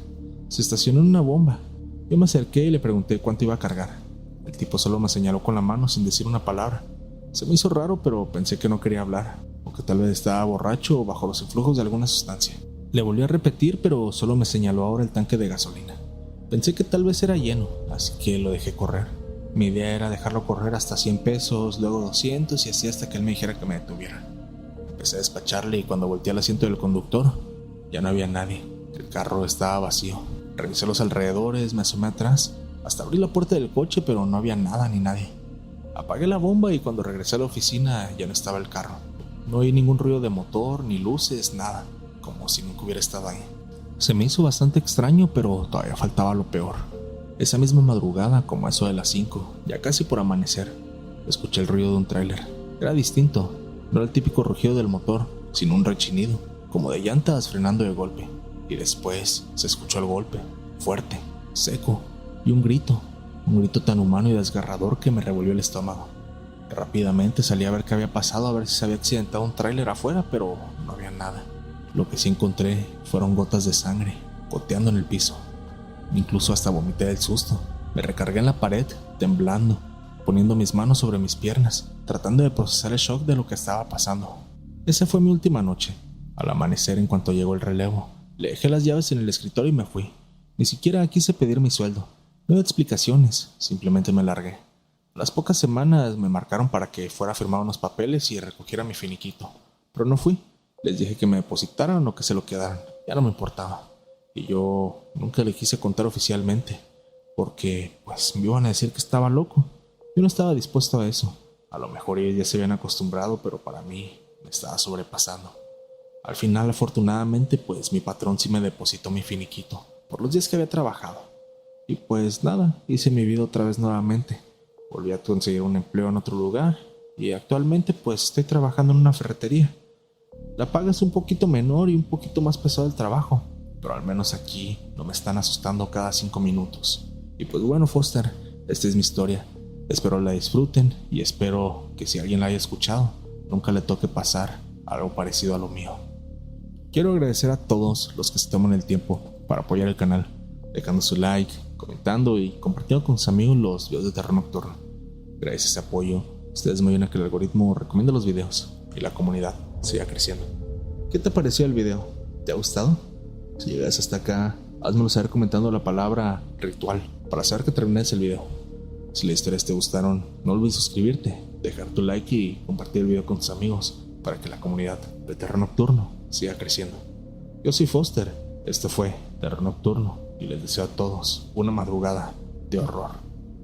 Se estacionó en una bomba. Yo me acerqué y le pregunté cuánto iba a cargar. El tipo solo me señaló con la mano sin decir una palabra. Se me hizo raro, pero pensé que no quería hablar, o que tal vez estaba borracho o bajo los influjos de alguna sustancia. Le volví a repetir, pero solo me señaló ahora el tanque de gasolina. Pensé que tal vez era lleno, así que lo dejé correr. Mi idea era dejarlo correr hasta 100 pesos, luego 200 y así hasta que él me dijera que me detuviera. Empecé a despacharle y cuando volteé al asiento del conductor, ya no había nadie. El carro estaba vacío. Revisé los alrededores, me asomé atrás, hasta abrí la puerta del coche, pero no había nada ni nadie. Apagué la bomba y cuando regresé a la oficina ya no estaba el carro. No oí ningún ruido de motor, ni luces, nada, como si nunca hubiera estado ahí. Se me hizo bastante extraño, pero todavía faltaba lo peor. Esa misma madrugada, como a eso de las 5, ya casi por amanecer, escuché el ruido de un tráiler. Era distinto, no era el típico rugido del motor, sino un rechinido, como de llantas frenando de golpe. Y después se escuchó el golpe, fuerte, seco, y un grito tan humano y desgarrador que me revolvió el estómago. Rápidamente salí a ver qué había pasado, a ver si se había accidentado un tráiler afuera, pero no había nada. Lo que sí encontré fueron gotas de sangre, goteando en el piso. Incluso hasta vomité del susto. Me recargué en la pared, temblando, poniendo mis manos sobre mis piernas, tratando de procesar el shock de lo que estaba pasando. Esa fue mi última noche. Al amanecer, en cuanto llegó el relevo, le dejé las llaves en el escritorio y me fui. Ni siquiera quise pedir mi sueldo. No di explicaciones, simplemente me largué. A las pocas semanas me marcaron para que fuera a firmar unos papeles y recogiera mi finiquito, pero no fui. Les dije que me depositaran o que se lo quedaran, ya no me importaba. Y yo nunca le quise contar oficialmente, porque pues me iban a decir que estaba loco. Yo no estaba dispuesto a eso. A lo mejor ellos ya se habían acostumbrado, pero para mí me estaba sobrepasando. Al final, afortunadamente, pues mi patrón sí me depositó mi finiquito por los días que había trabajado. Y pues nada, hice mi vida otra vez nuevamente. Volví a conseguir un empleo en otro lugar y actualmente pues estoy trabajando en una ferretería. La paga es un poquito menor y un poquito más pesado el trabajo, pero al menos aquí no me están asustando cada 5 minutos. Y pues bueno, Foster, esta es mi historia. Espero la disfruten y espero que si alguien la haya escuchado, nunca le toque pasar algo parecido a lo mío. Quiero agradecer a todos los que se toman el tiempo para apoyar el canal, dejando su like, comentando y compartiendo con sus amigos los videos de terror nocturno. Gracias a ese apoyo, ustedes me ayudan a que el algoritmo recomiende los videos y la comunidad siga creciendo. ¿Qué te pareció el video? ¿Te ha gustado? Si llegas hasta acá, házmelo saber comentando la palabra ritual para saber que terminaste el video. Si las historias te gustaron, no olvides suscribirte, dejar tu like y compartir el video con tus amigos para que la comunidad de terror nocturno siga creciendo. Yo soy Foster, esto fue Terror Nocturno y les deseo a todos una madrugada de horror.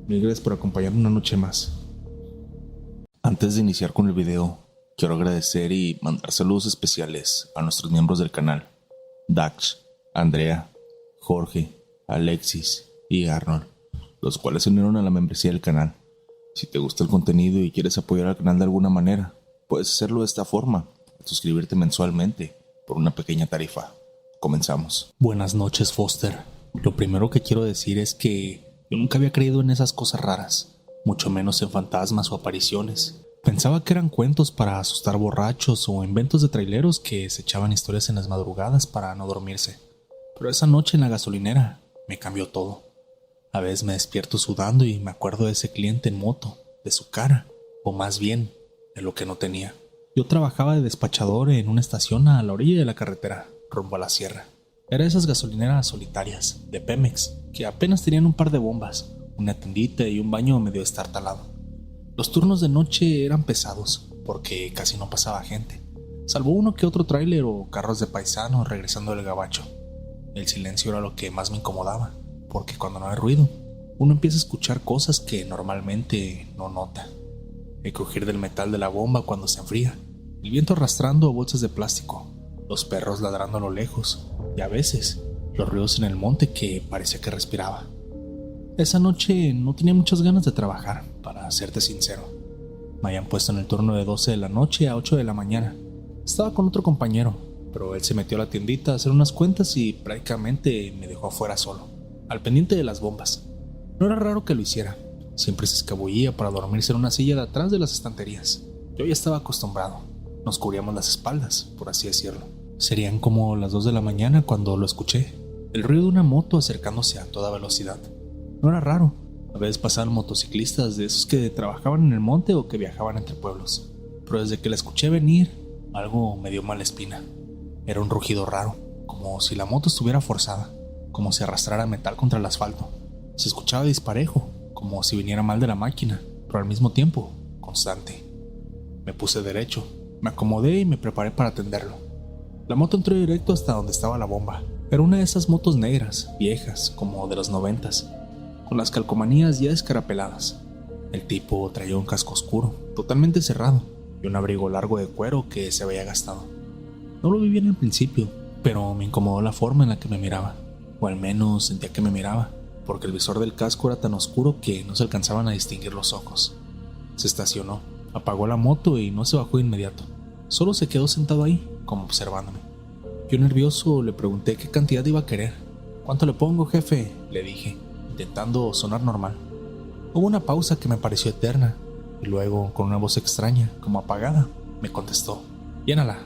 Mil gracias por acompañarme una noche más. Antes de iniciar con el video, quiero agradecer y mandar saludos especiales a nuestros miembros del canal: Dax, Andrea, Jorge, Alexis y Arnold, los cuales se unieron a la membresía del canal. Si te gusta el contenido y quieres apoyar al canal de alguna manera, puedes hacerlo de esta forma: suscribirte mensualmente por una pequeña tarifa. Comenzamos. Buenas noches, Foster. Lo primero que quiero decir es que yo nunca había creído en esas cosas raras, mucho menos en fantasmas o apariciones. Pensaba que eran cuentos para asustar borrachos o inventos de traileros que se echaban historias en las madrugadas para no dormirse. Pero esa noche en la gasolinera me cambió todo. A veces me despierto sudando y me acuerdo de ese cliente en moto, de su cara, o más bien, de lo que no tenía. Yo trabajaba de despachador en una estación a la orilla de la carretera, rumbo a la sierra. Era esas gasolineras solitarias, de Pemex, que apenas tenían un par de bombas, una tendita y un baño medio estartalado. Los turnos de noche eran pesados, porque casi no pasaba gente, salvo uno que otro tráiler o carros de paisanos regresando del gabacho. El silencio era lo que más me incomodaba, porque cuando no hay ruido, uno empieza a escuchar cosas que normalmente no nota. El crujir del metal de la bomba cuando se enfría, el viento arrastrando bolsas de plástico, los perros ladrando a lo lejos y a veces los ruidos en el monte que parecía que respiraba. Esa noche no tenía muchas ganas de trabajar, para serte sincero. Me habían puesto en el turno de 12 de la noche a 8 de la mañana. Estaba con otro compañero, pero él se metió a la tiendita a hacer unas cuentas y prácticamente me dejó afuera solo, al pendiente de las bombas. No era raro que lo hiciera. Siempre se escabullía para dormirse en una silla de atrás de las estanterías. Yo ya estaba acostumbrado. Nos cubríamos las espaldas, por así decirlo. Serían como las 2 de la mañana cuando lo escuché. El ruido de una moto acercándose a toda velocidad. No era raro. A veces pasaban motociclistas de esos que trabajaban en el monte o que viajaban entre pueblos. Pero desde que la escuché venir, algo me dio mala espina. Era un rugido raro, como si la moto estuviera forzada, como si arrastrara metal contra el asfalto. Se escuchaba disparejo, como si viniera mal de la máquina, pero al mismo tiempo, constante. Me puse derecho, me acomodé y me preparé para atenderlo. La moto entró directo hasta donde estaba la bomba. Era una de esas motos negras, viejas, como de los 90s, con las calcomanías ya descarapeladas. El tipo traía un casco oscuro, totalmente cerrado, y un abrigo largo de cuero que se había gastado. No lo vi bien al principio, pero me incomodó la forma en la que me miraba, o al menos sentía que me miraba, porque el visor del casco era tan oscuro que no se alcanzaban a distinguir los ojos. Se estacionó, apagó la moto y no se bajó de inmediato. Solo se quedó sentado ahí, como observándome. Yo nervioso le pregunté qué cantidad iba a querer. ¿Cuánto le pongo, jefe?, le dije, intentando sonar normal. Hubo una pausa que me pareció eterna, y luego, con una voz extraña, como apagada, me contestó: «Llénala».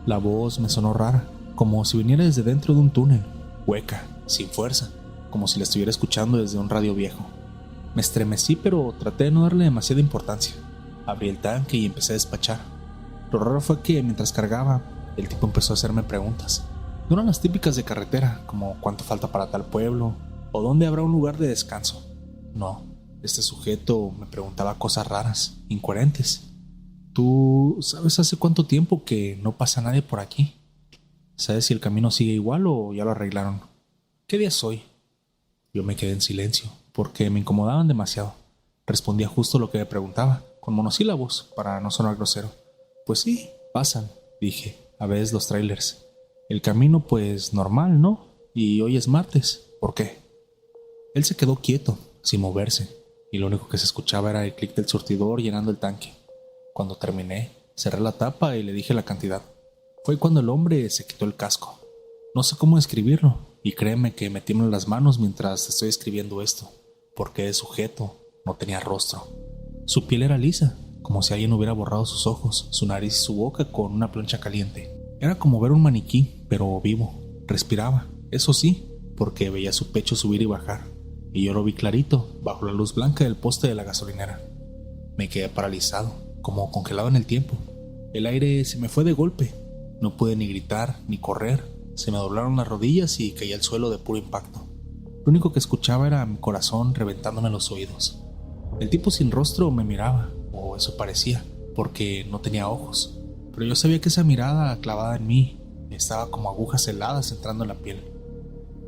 La voz me sonó rara, como si viniera desde dentro de un túnel, hueca, sin fuerza, como si la estuviera escuchando desde un radio viejo. Me estremecí, pero traté de no darle demasiada importancia. Abrí el tanque y empecé a despachar. Lo raro fue que mientras cargaba, el tipo empezó a hacerme preguntas. No eran las típicas de carretera, como cuánto falta para tal pueblo o dónde habrá un lugar de descanso. No, este sujeto me preguntaba cosas raras, incoherentes. ¿Tú sabes hace cuánto tiempo que no pasa nadie por aquí? ¿Sabes si el camino sigue igual o ya lo arreglaron? ¿Qué día es hoy? Yo me quedé en silencio, porque me incomodaban demasiado. Respondía justo lo que me preguntaba, con monosílabos, para no sonar grosero. Pues sí, pasan, dije, a veces los trailers. El camino, pues, normal, ¿no? Y hoy es martes, ¿por qué? Él se quedó quieto, sin moverse, y lo único que se escuchaba era el clic del surtidor llenando el tanque. Cuando terminé, cerré la tapa y le dije la cantidad. Fue cuando el hombre se quitó el casco. No sé cómo describirlo, y créeme que me tiemblan las manos mientras estoy escribiendo esto, porque el sujeto no tenía rostro. Su piel era lisa, como si alguien hubiera borrado sus ojos, su nariz y su boca con una plancha caliente. Era como ver un maniquí, pero vivo. Respiraba, eso sí, porque veía su pecho subir y bajar, y yo lo vi clarito, bajo la luz blanca del poste de la gasolinera. Me quedé paralizado, como congelado en el tiempo. El aire se me fue de golpe. No pude ni gritar, ni correr. Se me doblaron las rodillas y caí al suelo de puro impacto. Lo único que escuchaba era mi corazón reventándome los oídos. El tipo sin rostro me miraba, o eso parecía, porque no tenía ojos. Pero yo sabía que esa mirada clavada en mí estaba como agujas heladas entrando en la piel.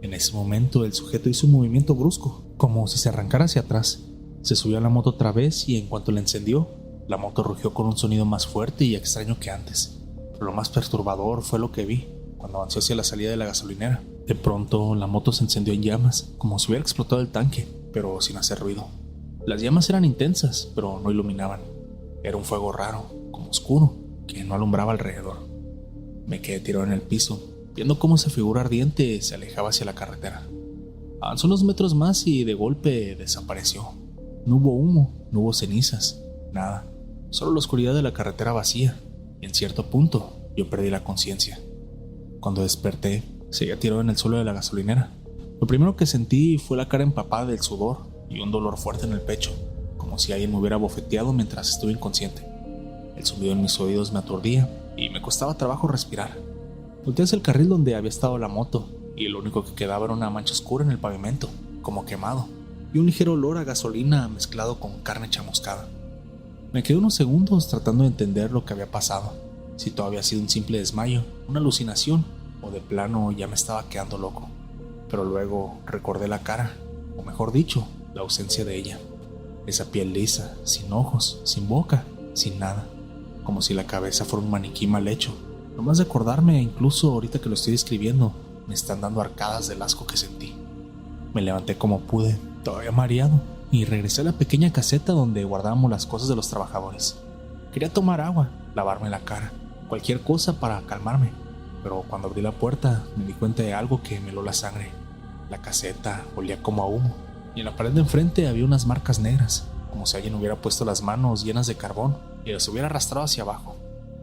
En ese momento el sujeto hizo un movimiento brusco, como si se arrancara hacia atrás. Se subió a la moto otra vez y en cuanto la encendió, la moto rugió con un sonido más fuerte y extraño que antes. Pero lo más perturbador fue lo que vi cuando avanzó hacia la salida de la gasolinera. De pronto la moto se encendió en llamas, como si hubiera explotado el tanque, pero sin hacer ruido. Las llamas eran intensas, pero no iluminaban. Era un fuego raro, como oscuro, que no alumbraba alrededor. Me quedé tirado en el piso, viendo cómo esa figura ardiente se alejaba hacia la carretera. Avanzó unos metros más y de golpe desapareció. No hubo humo, no hubo cenizas, nada. Solo la oscuridad de la carretera vacía. Y en cierto punto, yo perdí la conciencia. Cuando desperté, seguía tirado en el suelo de la gasolinera. Lo primero que sentí fue la cara empapada del sudor y un dolor fuerte en el pecho, como si alguien me hubiera bofeteado mientras estuve inconsciente. El zumbido en mis oídos me aturdía y me costaba trabajo respirar. Volteé hacia el carril donde había estado la moto y lo único que quedaba era una mancha oscura en el pavimento, como quemado, y un ligero olor a gasolina mezclado con carne chamuscada. Me quedé unos segundos tratando de entender lo que había pasado, si todo había sido un simple desmayo, una alucinación, o de plano ya me estaba quedando loco. Pero luego recordé la cara, o mejor dicho, la ausencia de ella. Esa piel lisa, sin ojos, sin boca, sin nada, como si la cabeza fuera un maniquí mal hecho. Nomás de acordarme, incluso ahorita que lo estoy describiendo, me están dando arcadas del asco que sentí. Me levanté como pude, todavía mareado, y regresé a la pequeña caseta donde guardábamos las cosas de los trabajadores. Quería tomar agua, lavarme la cara, cualquier cosa para calmarme, pero cuando abrí la puerta me di cuenta de algo que me heló la sangre. La caseta olía como a humo, y en la pared de enfrente había unas marcas negras, como si alguien hubiera puesto las manos llenas de carbón y las hubiera arrastrado hacia abajo.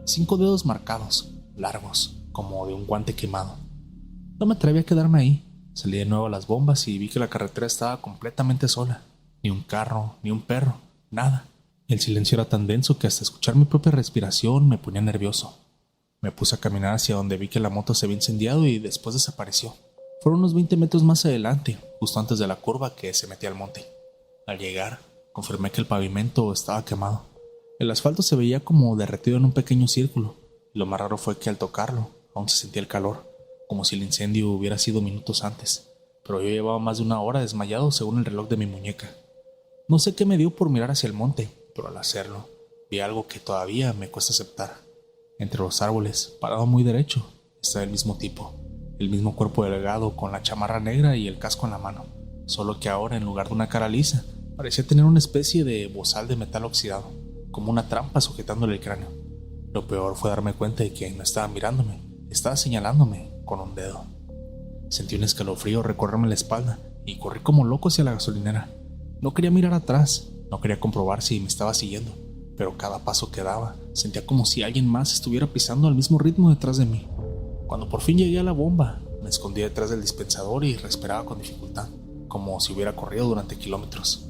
5 dedos marcados, largos, como de un guante quemado. No me atreví a quedarme ahí. Salí de nuevo a las bombas y vi que la carretera estaba completamente sola. Ni un carro, ni un perro, nada. El silencio era tan denso que hasta escuchar mi propia respiración me ponía nervioso. Me puse a caminar hacia donde vi que la moto se había incendiado y después desapareció. Fueron unos 20 metros más adelante, justo antes de la curva que se metía al monte. Al llegar, confirmé que el pavimento estaba quemado. El asfalto se veía como derretido en un pequeño círculo, y lo más raro fue que al tocarlo, aún se sentía el calor, como si el incendio hubiera sido minutos antes, pero yo llevaba más de 1 hora desmayado según el reloj de mi muñeca. No sé qué me dio por mirar hacia el monte, pero al hacerlo, vi algo que todavía me cuesta aceptar. Entre los árboles, parado muy derecho, estaba el mismo tipo, el mismo cuerpo delgado con la chamarra negra y el casco en la mano, solo que ahora en lugar de una cara lisa, parecía tener una especie de bozal de metal oxidado, como una trampa sujetándole el cráneo. Lo peor fue darme cuenta de que no estaba mirándome, estaba señalándome con un dedo. Sentí un escalofrío recorrerme la espalda y corrí como loco hacia la gasolinera. No quería mirar atrás, no quería comprobar si me estaba siguiendo, pero cada paso que daba sentía como si alguien más estuviera pisando al mismo ritmo detrás de mí. Cuando por fin llegué a la bomba, me escondí detrás del dispensador y respiraba con dificultad, como si hubiera corrido durante kilómetros.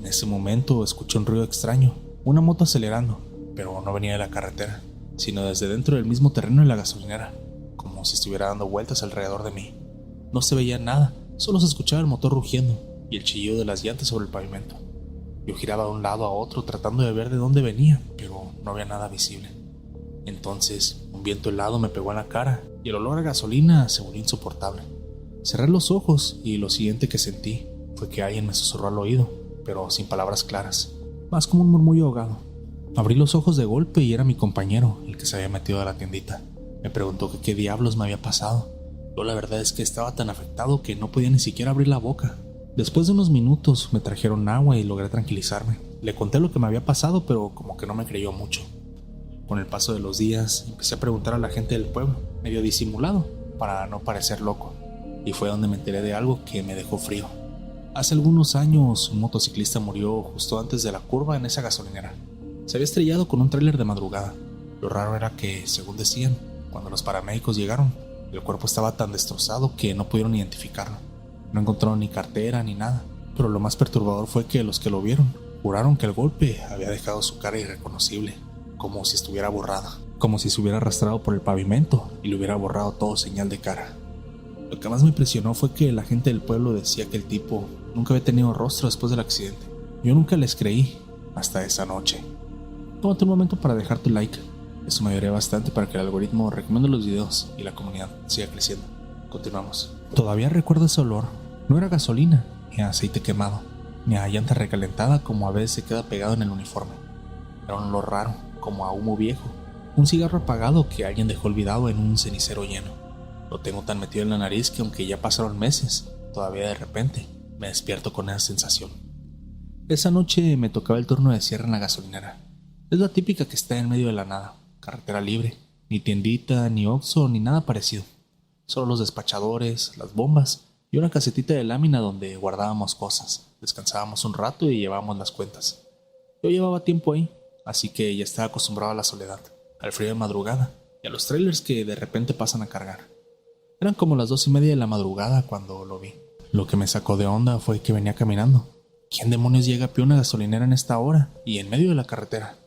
En ese momento escuché un ruido extraño, una moto acelerando, pero no venía de la carretera, sino desde dentro del mismo terreno de la gasolinera, como si estuviera dando vueltas alrededor de mí. No se veía nada, solo se escuchaba el motor rugiendo y el chillido de las llantas sobre el pavimento. Yo giraba de un lado a otro tratando de ver de dónde venía, pero no había nada visible. Entonces, un viento helado me pegó en la cara y el olor a gasolina se volvió insoportable. Cerré los ojos y lo siguiente que sentí fue que alguien me susurró al oído, pero sin palabras claras, más como un murmullo ahogado. Abrí los ojos de golpe y era mi compañero, el que se había metido a la tiendita. Me preguntó que qué diablos me había pasado. Yo la verdad es que estaba tan afectado que no podía ni siquiera abrir la boca. Después de unos minutos me trajeron agua y logré tranquilizarme. Le conté lo que me había pasado, pero como que no me creyó mucho. Con el paso de los días empecé a preguntar a la gente del pueblo, medio disimulado, para no parecer loco. Y fue donde me enteré de algo que me dejó frío. Hace algunos años un motociclista murió justo antes de la curva en esa gasolinera. Se había estrellado con un tráiler de madrugada. Lo raro era que, según decían, cuando los paramédicos llegaron, el cuerpo estaba tan destrozado que no pudieron identificarlo. No encontraron ni cartera ni nada, pero lo más perturbador fue que los que lo vieron juraron que el golpe había dejado su cara irreconocible, como si estuviera borrada, como si se hubiera arrastrado por el pavimento y le hubiera borrado todo señal de cara. Lo que más me impresionó fue que la gente del pueblo decía que el tipo nunca había tenido rostro después del accidente. Yo nunca les creí hasta esa noche. Tómate un momento para dejar tu like. Eso me ayudaría bastante para que el algoritmo recomiende los videos y la comunidad siga creciendo. Continuamos. Todavía recuerdo ese olor. No era gasolina, ni a aceite quemado, ni a llanta recalentada como a veces se queda pegado en el uniforme. Era un olor raro, como a humo viejo. Un cigarro apagado que alguien dejó olvidado en un cenicero lleno. Lo tengo tan metido en la nariz que aunque ya pasaron meses, todavía de repente me despierto con esa sensación. Esa noche me tocaba el turno de cierre en la gasolinera. Es la típica que está en medio de la nada, carretera libre, ni tiendita, ni Oxxo, ni nada parecido. Solo los despachadores, las bombas y una casetita de lámina donde guardábamos cosas, descansábamos un rato y llevábamos las cuentas. Yo llevaba tiempo ahí, así que ya estaba acostumbrado a la soledad, al frío de madrugada y a los trailers que de repente pasan a cargar. Eran como las 2:30 de la madrugada cuando lo vi. Lo que me sacó de onda fue que venía caminando. ¿Quién demonios llega a pie a una gasolinera en esta hora y en medio de la carretera?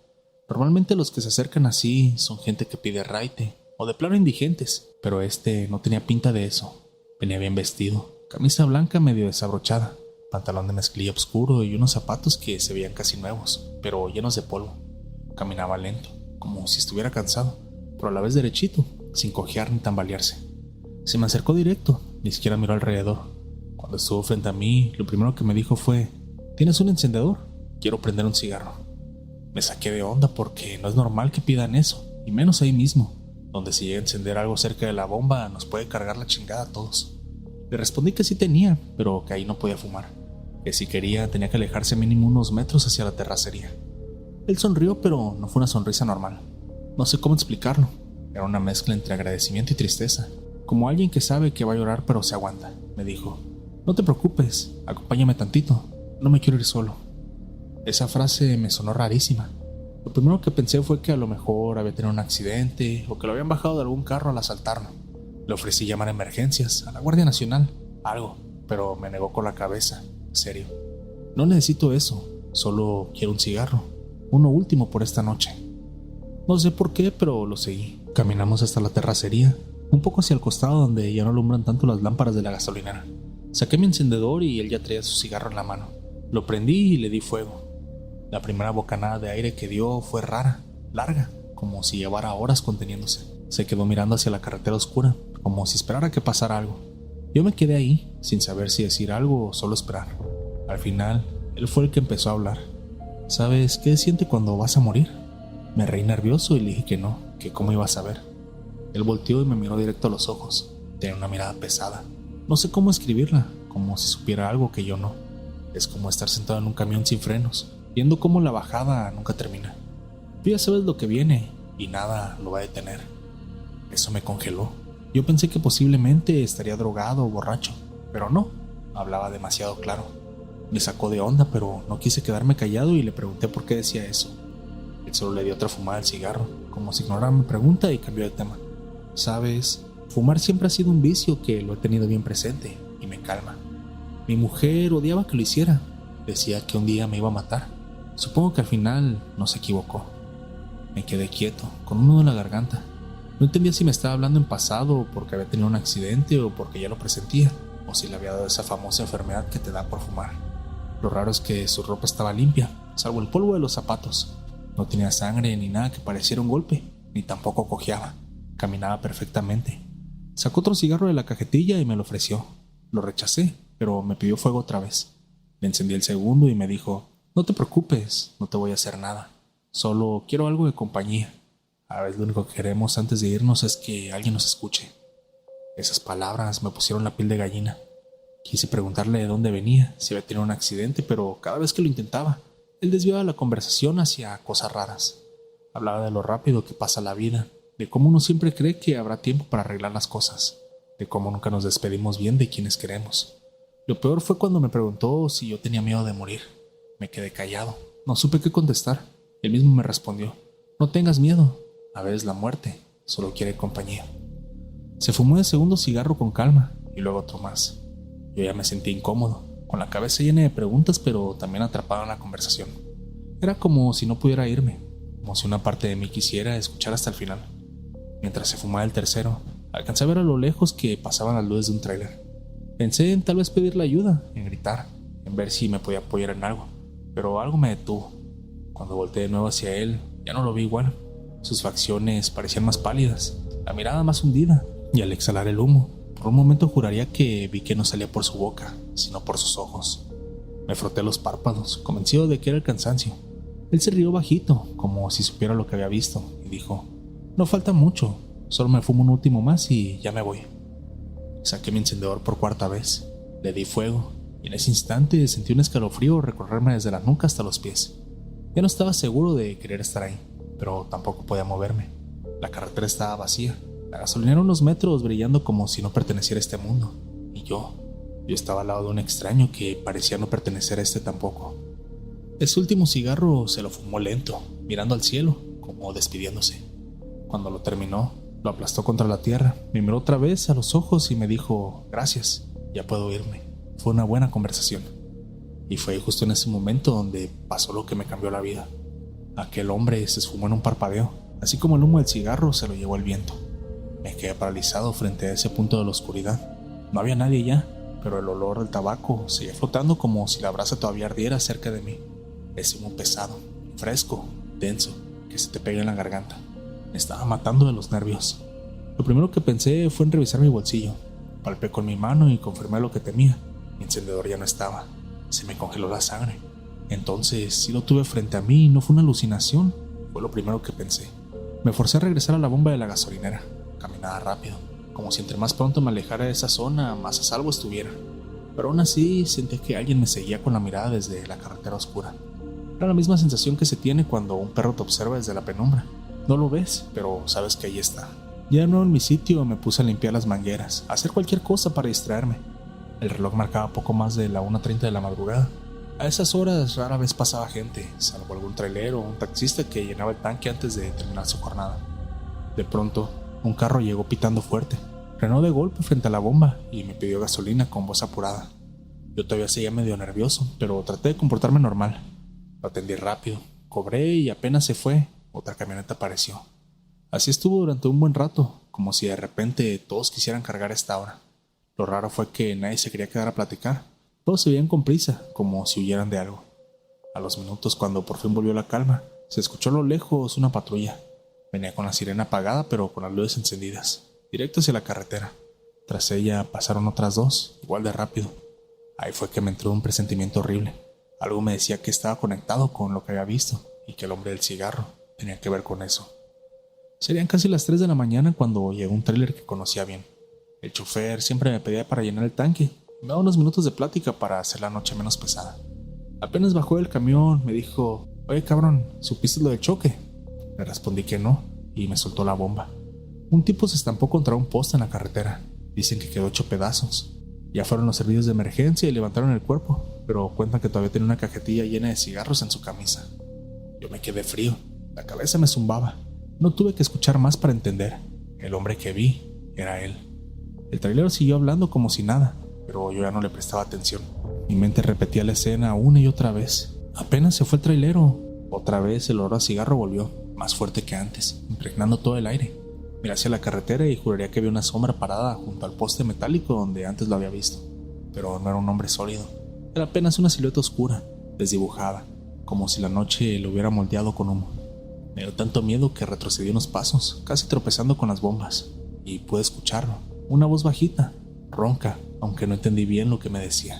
Normalmente los que se acercan así son gente que pide raite o de plano indigentes, pero este no tenía pinta de eso. Venía bien vestido, camisa blanca medio desabrochada, pantalón de mezclilla oscuro y unos zapatos que se veían casi nuevos, pero llenos de polvo. Caminaba lento, como si estuviera cansado, pero a la vez derechito, sin cojear ni tambalearse. Se me acercó directo, ni siquiera miró alrededor. Cuando estuvo frente a mí, lo primero que me dijo fue: ¿tienes un encendedor? Quiero prender un cigarro. Me saqué de onda porque no es normal que pidan eso, y menos ahí mismo, donde si llega a encender algo cerca de la bomba nos puede cargar la chingada a todos. Le respondí que sí tenía, pero que ahí no podía fumar, que si quería tenía que alejarse mínimo unos metros hacia la terracería. Él sonrió, pero no fue una sonrisa normal. No sé cómo explicarlo, era una mezcla entre agradecimiento y tristeza, como alguien que sabe que va a llorar pero se aguanta. Me dijo: no te preocupes, acompáñame tantito, no me quiero ir solo. Esa frase me sonó rarísima. Lo primero que pensé fue que a lo mejor había tenido un accidente o que lo habían bajado de algún carro al asaltarlo. Le ofrecí llamar a emergencias, a la Guardia Nacional, algo, pero me negó con la cabeza. En serio, no necesito eso, solo quiero un cigarro, uno último por esta noche. No sé por qué, pero lo seguí. Caminamos hasta la terracería, un poco hacia el costado donde ya no alumbran tanto las lámparas de la gasolinera. Saqué mi encendedor y él ya traía su cigarro en la mano. Lo prendí y le di fuego. La primera bocanada de aire que dio fue rara, larga, como si llevara horas conteniéndose. Se quedó mirando hacia la carretera oscura, como si esperara que pasara algo. Yo me quedé ahí, sin saber si decir algo o solo esperar. Al final, él fue el que empezó a hablar. ¿Sabes qué siente cuando vas a morir? Me reí nervioso y le dije que no, que cómo iba a saber. Él volteó y me miró directo a los ojos. Tenía una mirada pesada. No sé cómo escribirla, como si supiera algo que yo no. Es como estar sentado en un camión sin frenos, viendo cómo la bajada nunca termina. Tú ya sabes lo que viene y nada lo va a detener. Eso me congeló. Yo pensé que posiblemente estaría drogado o borracho, pero no, hablaba demasiado claro. Me sacó de onda, pero no quise quedarme callado y le pregunté por qué decía eso. Él solo le dio otra fumada al cigarro, como si ignorara mi pregunta, y cambió de tema. Sabes, fumar siempre ha sido un vicio que lo he tenido bien presente y me calma. Mi mujer odiaba que lo hiciera. Decía que un día me iba a matar. Supongo que al final no se equivocó. Me quedé quieto, con un nudo en la garganta. No entendía si me estaba hablando en pasado porque había tenido un accidente o porque ya lo presentía, o si le había dado esa famosa enfermedad que te da por fumar. Lo raro es que su ropa estaba limpia, salvo el polvo de los zapatos. No tenía sangre ni nada que pareciera un golpe, ni tampoco cojeaba. Caminaba perfectamente. Sacó otro cigarro de la cajetilla y me lo ofreció. Lo rechacé, pero me pidió fuego otra vez. Le encendí el segundo y me dijo: no te preocupes, no te voy a hacer nada. Solo quiero algo de compañía. A veces lo único que queremos antes de irnos es que alguien nos escuche. Esas palabras me pusieron la piel de gallina. Quise preguntarle de dónde venía, si había tenido un accidente, pero cada vez que lo intentaba, él desviaba la conversación hacia cosas raras. Hablaba de lo rápido que pasa la vida, de cómo uno siempre cree que habrá tiempo para arreglar las cosas, de cómo nunca nos despedimos bien de quienes queremos. Lo peor fue cuando me preguntó si yo tenía miedo de morir. Me quedé callado, no supe qué contestar. Él mismo me respondió: no tengas miedo, a veces la muerte solo quiere compañía. Se fumó el segundo cigarro con calma y luego otro más. Yo ya me sentí incómodo, con la cabeza llena de preguntas, pero también atrapado en la conversación. Era como si no pudiera irme, como si una parte de mí quisiera escuchar hasta el final. Mientras se fumaba el tercero, alcancé a ver a lo lejos que pasaban las luces de un tráiler. Pensé en tal vez pedirle ayuda, en gritar, en ver si me podía apoyar en algo, pero algo me detuvo. Cuando volteé de nuevo hacia él, ya no lo vi igual. Sus facciones parecían más pálidas, la mirada más hundida, y al exhalar el humo, por un momento juraría que vi que no salía por su boca, sino por sus ojos. Me froté los párpados, convencido de que era el cansancio. Él se rió bajito, como si supiera lo que había visto, y dijo: no falta mucho, solo me fumo un último más y ya me voy. Saqué mi encendedor por cuarta vez, le di fuego, y en ese instante sentí un escalofrío recorrerme desde la nuca hasta los pies. Ya no estaba seguro de querer estar ahí, pero tampoco podía moverme. La carretera estaba vacía, la gasolinera a unos metros brillando como si no perteneciera a este mundo, y yo estaba al lado de un extraño que parecía no pertenecer a este tampoco. Ese último cigarro se lo fumó lento, mirando al cielo, como despidiéndose. Cuando lo terminó, lo aplastó contra la tierra, me miró otra vez a los ojos y me dijo: gracias, ya puedo irme. Fue una buena conversación. Y fue justo en ese momento donde pasó lo que me cambió la vida. Aquel hombre se esfumó en un parpadeo, así como el humo del cigarro se lo llevó el viento. Me quedé paralizado frente a ese punto de la oscuridad. No había nadie ya, pero el olor del tabaco seguía flotando como si la brasa todavía ardiera cerca de mí. Ese humo pesado, fresco, denso, que se te pega en la garganta. Me estaba matando de los nervios. Lo primero que pensé fue en revisar mi bolsillo. Palpé con mi mano y confirmé lo que temía. Mi encendedor ya no estaba. Se me congeló la sangre. Entonces, si lo tuve frente a mí, no fue una alucinación. Fue lo primero que pensé. Me forcé a regresar a la bomba de la gasolinera. Caminaba rápido, como si entre más pronto me alejara de esa zona, más a salvo estuviera. Pero aún así, sentí que alguien me seguía con la mirada desde la carretera oscura. Era la misma sensación que se tiene cuando un perro te observa desde la penumbra. No lo ves, pero sabes que ahí está. Ya no en mi sitio, me puse a limpiar las mangueras, a hacer cualquier cosa para distraerme. El reloj marcaba poco más de la 1:30 de la madrugada. A esas horas rara vez pasaba gente, salvo algún trailero o un taxista que llenaba el tanque antes de terminar su jornada. De pronto, un carro llegó pitando fuerte. Frenó de golpe frente a la bomba y me pidió gasolina con voz apurada. Yo todavía seguía medio nervioso, pero traté de comportarme normal. Lo atendí rápido, cobré y apenas se fue, otra camioneta apareció. Así estuvo durante un buen rato, como si de repente todos quisieran cargar a esta hora. Lo raro fue que nadie se quería quedar a platicar. Todos se veían con prisa, como si huyeran de algo. A los minutos, cuando por fin volvió la calma, se escuchó a lo lejos una patrulla. Venía con la sirena apagada, pero con las luces encendidas, directo hacia la carretera. Tras ella pasaron otras dos, igual de rápido. Ahí fue que me entró un presentimiento horrible. Algo me decía que estaba conectado con lo que había visto y que el hombre del cigarro tenía que ver con eso. Serían casi las 3 de la mañana cuando llegó un tráiler que conocía bien. El chofer siempre me pedía para llenar el tanque. Me daba unos minutos de plática para hacer la noche menos pesada. Apenas bajó del camión, me dijo: oye cabrón, ¿supiste lo del choque? Le respondí que no, y me soltó la bomba. Un tipo se estampó contra un poste en la carretera. Dicen que quedó hecho pedazos. Ya fueron los servicios de emergencia y levantaron el cuerpo, pero cuentan que todavía tenía una cajetilla llena de cigarros en su camisa. Yo me quedé frío, la cabeza me zumbaba. No tuve que escuchar más para entender. El hombre que vi era él. El trailero siguió hablando como si nada, pero yo ya no le prestaba atención. Mi mente repetía la escena una y otra vez. Apenas se fue el trailero. Otra vez el olor a cigarro volvió, más fuerte que antes, impregnando todo el aire. Miré hacia la carretera y juraría que vi una sombra parada junto al poste metálico donde antes lo había visto. Pero no era un hombre sólido. Era apenas una silueta oscura, desdibujada, como si la noche lo hubiera moldeado con humo. Me dio tanto miedo que retrocedí unos pasos, casi tropezando con las bombas, y pude escucharlo. Una voz bajita, ronca, aunque no entendí bien lo que me decía.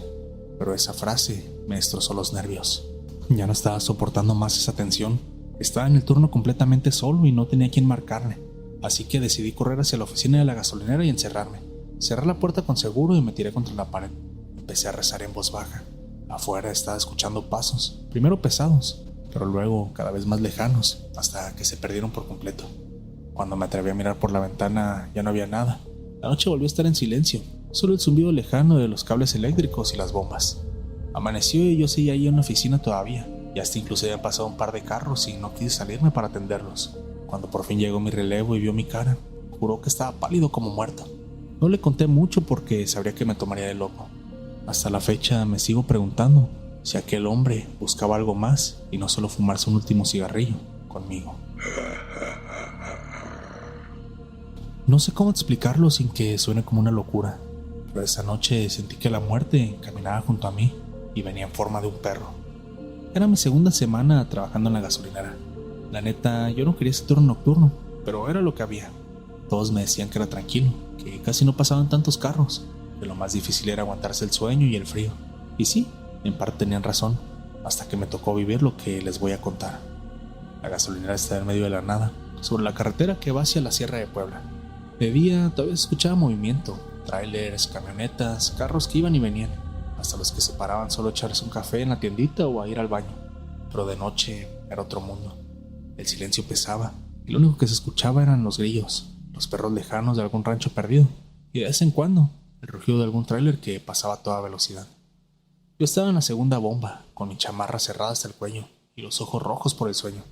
Pero esa frase me destrozó los nervios. Ya no estaba soportando más esa tensión. Estaba en el turno completamente solo y no tenía quien marcarle. Así que decidí correr hacia la oficina de la gasolinera y encerrarme. Cerré la puerta con seguro y me tiré contra la pared. Empecé a rezar en voz baja. Afuera estaba escuchando pasos, primero pesados, pero luego cada vez más lejanos, hasta que se perdieron por completo. Cuando me atreví a mirar por la ventana ya no había nada. La noche volvió a estar en silencio, solo el zumbido lejano de los cables eléctricos y las bombas. Amaneció y yo seguía ahí en la oficina todavía, y hasta incluso habían pasado un par de carros y no quise salirme para atenderlos. Cuando por fin llegó mi relevo y vio mi cara, juró que estaba pálido como muerto. No le conté mucho porque sabría que me tomaría de loco. Hasta la fecha me sigo preguntando si aquel hombre buscaba algo más y no solo fumarse un último cigarrillo conmigo. No sé cómo explicarlo sin que suene como una locura, pero esa noche sentí que la muerte caminaba junto a mí y venía en forma de un perro. Era mi segunda semana trabajando en la gasolinera. La neta, yo no quería ese turno nocturno, pero era lo que había. Todos me decían que era tranquilo, que casi no pasaban tantos carros, que lo más difícil era aguantarse el sueño y el frío. Y sí, en parte tenían razón, hasta que me tocó vivir lo que les voy a contar. La gasolinera está en medio de la nada, sobre la carretera que va hacia la Sierra de Puebla. De día todavía se escuchaba movimiento, tráilers, camionetas, carros que iban y venían, hasta los que se paraban solo a echarse un café en la tiendita o a ir al baño. Pero de noche era otro mundo. El silencio pesaba, y lo único que se escuchaba eran los grillos, los perros lejanos de algún rancho perdido, y de vez en cuando el rugido de algún tráiler que pasaba a toda velocidad. Yo estaba en la segunda bomba, con mi chamarra cerrada hasta el cuello y los ojos rojos por el sueño.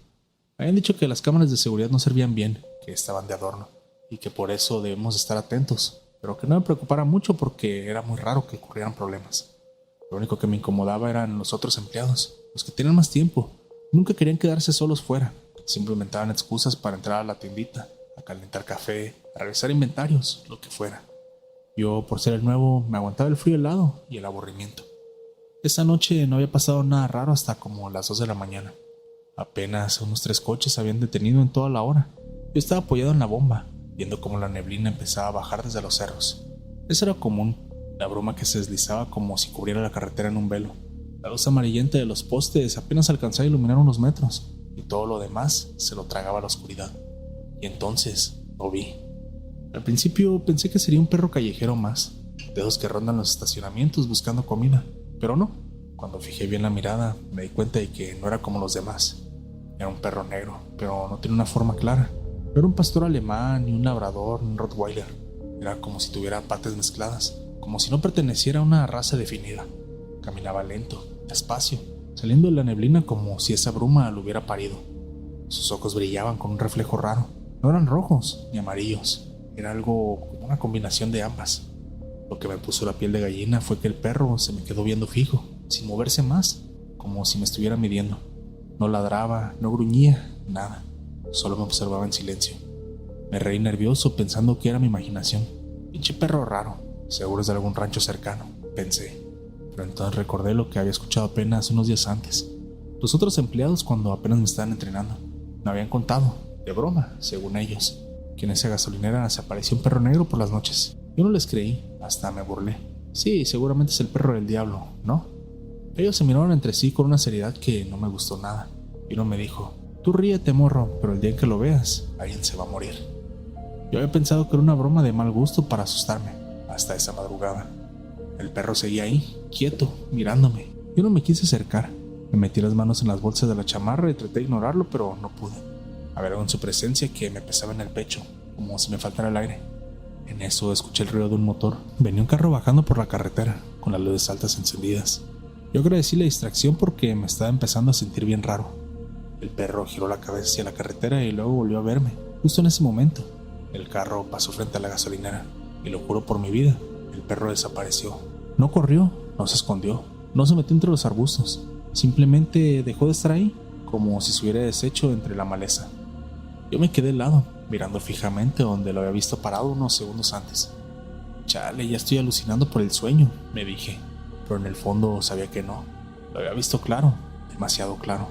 Me habían dicho que las cámaras de seguridad no servían bien, que estaban de adorno, y que por eso debemos estar atentos, pero que no me preocupara mucho porque era muy raro que ocurrieran problemas. Lo único que me incomodaba eran los otros empleados, los que tenían más tiempo. Nunca querían quedarse solos fuera, siempre inventaban excusas para entrar a la tiendita, a calentar café, a revisar inventarios, lo que fuera. Yo, por ser el nuevo, me aguantaba el frío helado y el aburrimiento. Esa noche no había pasado nada raro hasta como las 2 de la mañana. Apenas unos 3 coches se habían detenido en toda la hora. Yo estaba apoyado en la bomba, viendo cómo la neblina empezaba a bajar desde los cerros. Eso era común, la bruma que se deslizaba como si cubriera la carretera en un velo. La luz amarillenta de los postes apenas alcanzaba a iluminar unos metros, y todo lo demás se lo tragaba la oscuridad. Y entonces lo vi. Al principio pensé que sería un perro callejero más, de esos que rondan los estacionamientos buscando comida, pero no. Cuando fijé bien la mirada, me di cuenta de que no era como los demás. Era un perro negro, pero no tenía una forma clara. No era un pastor alemán, ni un labrador, ni un rottweiler. Era como si tuviera partes mezcladas, como si no perteneciera a una raza definida. Caminaba lento, despacio, saliendo de la neblina como si esa bruma lo hubiera parido. Sus ojos brillaban con un reflejo raro. No eran rojos ni amarillos. Era algo como una combinación de ambas. Lo que me puso la piel de gallina fue que el perro se me quedó viendo fijo, sin moverse más, como si me estuviera midiendo. No ladraba, no gruñía, nada. Solo me observaba en silencio. Me reí nervioso pensando que era mi imaginación. Pinche perro raro, seguro es de algún rancho cercano, pensé. Pero entonces recordé lo que había escuchado apenas unos días antes. Los otros empleados, cuando apenas me estaban entrenando, me habían contado, de broma, según ellos, que en esa gasolinera se aparecía un perro negro por las noches. Yo no les creí, hasta me burlé. Sí, seguramente es el perro del diablo, ¿no? Ellos se miraron entre sí con una seriedad que no me gustó nada. Y uno me dijo: tú ríete, morro, pero el día en que lo veas, alguien se va a morir. Yo había pensado que era una broma de mal gusto para asustarme, hasta esa madrugada. El perro seguía ahí, quieto, mirándome. Yo no me quise acercar. Me metí las manos en las bolsas de la chamarra y traté de ignorarlo, pero no pude. Había algo en su presencia que me pesaba en el pecho, como si me faltara el aire. En eso escuché el ruido de un motor. Venía un carro bajando por la carretera, con las luces altas encendidas. Yo agradecí la distracción porque me estaba empezando a sentir bien raro. El perro giró la cabeza hacia la carretera y luego volvió a verme. Justo en ese momento, el carro pasó frente a la gasolinera, y lo juro por mi vida, el perro desapareció. No corrió, no se escondió, No se metió entre los arbustos, simplemente dejó de estar ahí, como si se hubiera deshecho entre la maleza. Yo me quedé helado, mirando fijamente donde lo había visto parado unos segundos antes. Chale, ya estoy alucinando por el sueño, me dije, pero en el fondo sabía que no. Lo había visto claro, demasiado claro.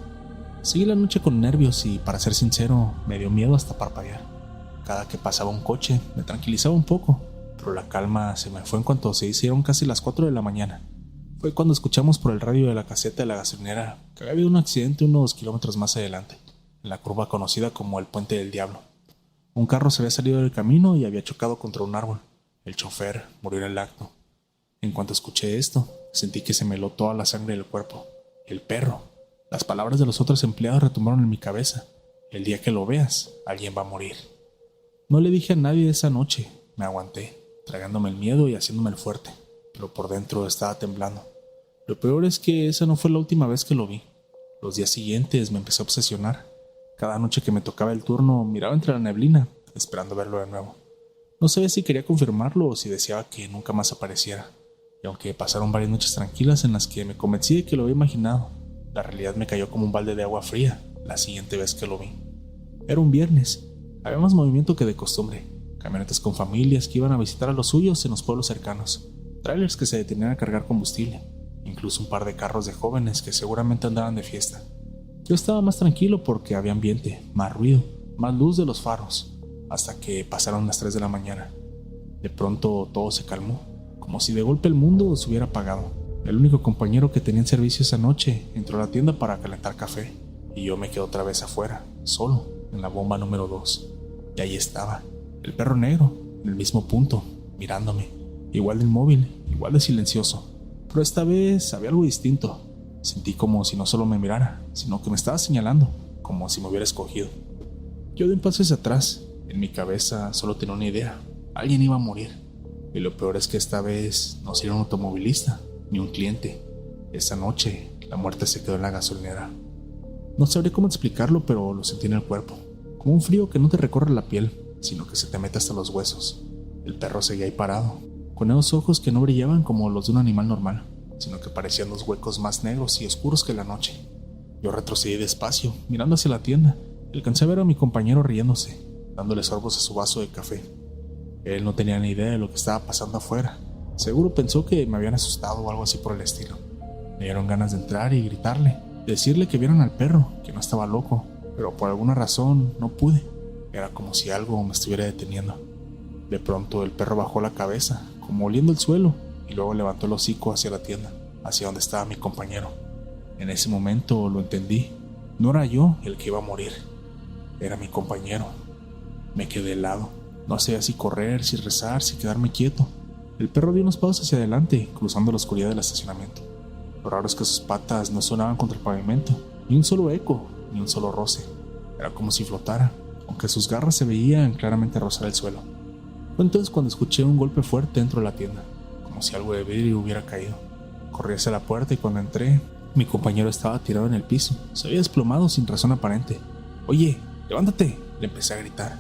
Seguí la noche con nervios y, para ser sincero, me dio miedo hasta parpadear. Cada que pasaba un coche me tranquilizaba un poco, pero la calma se me fue en cuanto se hicieron casi las 4 de la mañana. Fue cuando escuchamos por el radio de la caseta de la gasolinera que había habido un accidente unos kilómetros más adelante, en la curva conocida como el Puente del Diablo. Un carro se había salido del camino y había chocado contra un árbol. El chofer murió en el acto. En cuanto escuché esto, sentí que se me heló toda la sangre del cuerpo. El perro. Las palabras de los otros empleados retumbaron en mi cabeza. El día que lo veas, alguien va a morir. No le dije a nadie esa noche. Me aguanté, tragándome el miedo y haciéndome el fuerte, pero por dentro estaba temblando. Lo peor es que esa no fue la última vez que lo vi. Los días siguientes me empecé a obsesionar. Cada noche que me tocaba el turno, miraba entre la neblina, esperando verlo de nuevo. No sabía si quería confirmarlo o si deseaba que nunca más apareciera. Y aunque pasaron varias noches tranquilas en las que me convencí de que lo había imaginado, la realidad me cayó como un balde de agua fría la siguiente vez que lo vi. Era un viernes. Había más movimiento que de costumbre. Camionetas con familias que iban a visitar a los suyos en los pueblos cercanos. Trailers que se detenían a cargar combustible. Incluso un par de carros de jóvenes que seguramente andaban de fiesta. Yo estaba más tranquilo porque había ambiente, más ruido, más luz de los faros, hasta que pasaron las 3 de la mañana. De pronto todo se calmó, como si de golpe el mundo se hubiera apagado. El único compañero que tenía en servicio esa noche entró a la tienda para calentar café, y yo me quedé otra vez afuera, solo, en la bomba número 2. Y ahí estaba, el perro negro, en el mismo punto, mirándome, igual de inmóvil, igual de silencioso. Pero esta vez había algo distinto. Sentí como si no solo me mirara, sino que me estaba señalando, como si me hubiera escogido. Yo di un paso hacia atrás. En mi cabeza solo tenía una idea: alguien iba a morir. Y lo peor es que esta vez no sería un automovilista, ni un cliente. Esa noche, la muerte se quedó en la gasolinera. No sabré cómo explicarlo, pero lo sentí en el cuerpo. Como un frío que no te recorre la piel, sino que se te mete hasta los huesos. El perro seguía ahí parado, con esos ojos que no brillaban como los de un animal normal, sino que parecían los huecos más negros y oscuros que la noche. Yo retrocedí despacio, mirando hacia la tienda, y alcancé a ver a mi compañero riéndose, dándole sorbos a su vaso de café. Él no tenía ni idea de lo que estaba pasando afuera. Seguro pensó que me habían asustado o algo así por el estilo. Me dieron ganas de entrar y gritarle, decirle que vieran al perro, que no estaba loco, pero por alguna razón no pude. Era como si algo me estuviera deteniendo. De pronto el perro bajó la cabeza, como oliendo el suelo, y luego levantó el hocico hacia la tienda, hacia donde estaba mi compañero. En ese momento lo entendí. No era yo el que iba a morir, era mi compañero. Me quedé helado. No sabía si correr, si rezar, si quedarme quieto. El perro dio unos pasos hacia adelante, cruzando la oscuridad del estacionamiento. Lo raro es que sus patas no sonaban contra el pavimento, ni un solo eco, ni un solo roce. Era como si flotara, aunque sus garras se veían claramente rozar el suelo. Fue entonces cuando escuché un golpe fuerte dentro de la tienda, como si algo de vidrio hubiera caído. Corrí hacia la puerta y cuando entré, mi compañero estaba tirado en el piso. Se había desplomado sin razón aparente. «Oye, levántate», le empecé a gritar.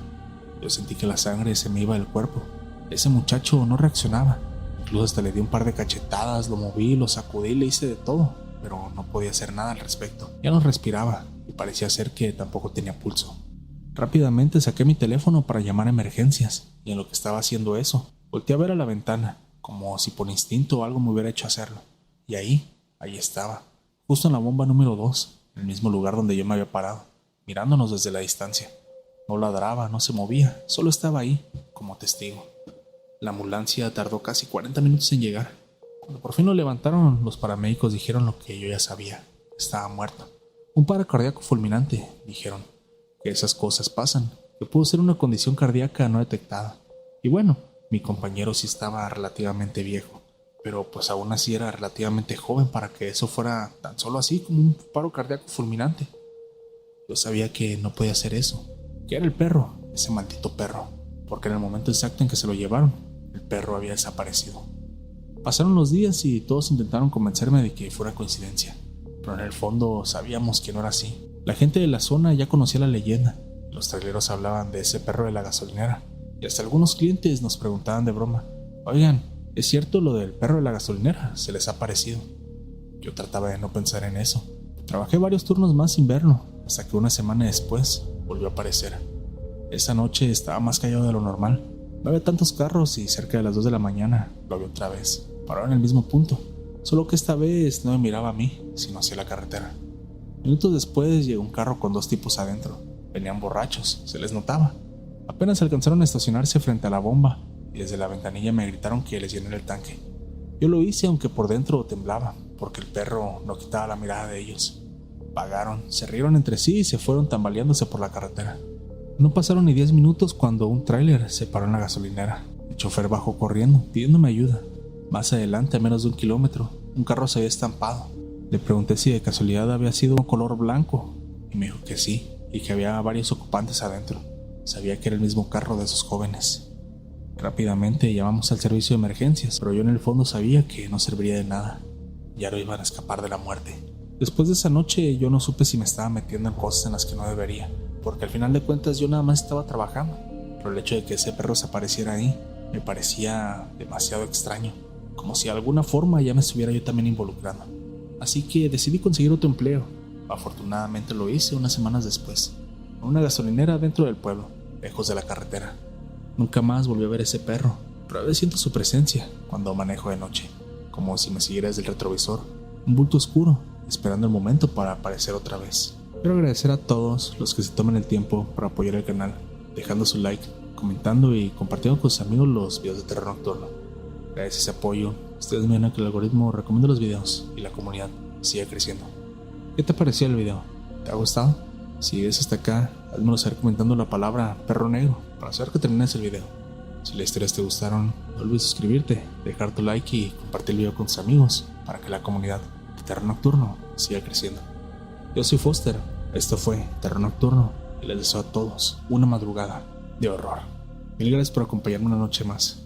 Yo sentí que la sangre se me iba del cuerpo. Ese muchacho no reaccionaba. Incluso hasta le di un par de cachetadas, lo moví, lo sacudí, le hice de todo, pero no podía hacer nada al respecto. Ya no respiraba y parecía ser que tampoco tenía pulso. Rápidamente saqué mi teléfono para llamar a emergencias, y en lo que estaba haciendo eso, volteé a ver a la ventana, como si por instinto algo me hubiera hecho hacerlo. Y ahí estaba, justo en la bomba número 2, en el mismo lugar donde yo me había parado, mirándonos desde la distancia. No ladraba, no se movía, solo estaba ahí, como testigo. La ambulancia tardó casi 40 minutos en llegar. Cuando por fin lo levantaron, los paramédicos dijeron lo que yo ya sabía: estaba muerto. Un paro cardíaco fulminante, dijeron. Que esas cosas pasan, que pudo ser una condición cardíaca no detectada. Y bueno, mi compañero sí estaba relativamente viejo, pero pues aún así era relativamente joven para que eso fuera tan solo así como un paro cardíaco fulminante. Yo sabía que no podía hacer eso, que era el perro, ese maldito perro, porque en el momento exacto en que se lo llevaron, el perro había desaparecido. Pasaron los días y todos intentaron convencerme de que fuera coincidencia, pero en el fondo sabíamos que no era así. La gente de la zona ya conocía la leyenda. Los traileros hablaban de ese perro de la gasolinera, y hasta algunos clientes nos preguntaban de broma: «Oigan, ¿es cierto lo del perro de la gasolinera? ¿Se les ha parecido?». Yo trataba de no pensar en eso. Trabajé varios turnos más sin verlo, hasta que una semana después volvió a aparecer. Esa noche estaba más callado de lo normal. No había tantos carros y cerca de las 2 de la mañana lo vi otra vez. Paró en el mismo punto, solo que esta vez no me miraba a mí, sino hacia la carretera. Minutos después llegó un carro con 2 tipos adentro. Venían borrachos, se les notaba. Apenas alcanzaron a estacionarse frente a la bomba y desde la ventanilla me gritaron que les llenara el tanque. Yo lo hice aunque por dentro temblaba, porque el perro no quitaba la mirada de ellos. Pagaron, se rieron entre sí y se fueron tambaleándose por la carretera. No pasaron ni 10 minutos cuando un tráiler se paró en la gasolinera. El chofer bajó corriendo, pidiéndome ayuda. Más adelante, a menos de 1 kilómetro, un carro se había estampado. Le pregunté si de casualidad había sido un color blanco, y me dijo que sí, y que había varios ocupantes adentro. Sabía que era el mismo carro de esos jóvenes. Rápidamente llamamos al servicio de emergencias, pero yo en el fondo sabía que no serviría de nada. Ya no iban a escapar de la muerte. Después de esa noche yo no supe si me estaba metiendo en cosas en las que no debería, porque al final de cuentas yo nada más estaba trabajando, pero el hecho de que ese perro se apareciera ahí me parecía demasiado extraño, como si de alguna forma ya me estuviera yo también involucrando. Así que decidí conseguir otro empleo. Afortunadamente lo hice unas semanas después, en una gasolinera dentro del pueblo, lejos de la carretera. Nunca más volví a ver ese perro, pero a veces siento su presencia cuando manejo de noche, como si me siguiera desde el retrovisor, un bulto oscuro, esperando el momento para aparecer otra vez. Quiero agradecer a todos los que se toman el tiempo para apoyar el canal, dejando su like, comentando y compartiendo con sus amigos los videos de terror nocturno. Gracias a ese apoyo, ustedes me ayudan a que el algoritmo recomiende los videos y la comunidad siga creciendo. ¿Qué te pareció el video? ¿Te ha gustado? Si ves hasta acá, házmelo saber comentando la palabra perro negro para saber que terminas el video. Si las historias te gustaron, no olvides suscribirte, dejar tu like y compartir el video con tus amigos para que la comunidad de terror nocturno siga creciendo. Yo soy Foster, esto fue Terror Nocturno y les deseo a todos una madrugada de horror. Mil gracias por acompañarme una noche más.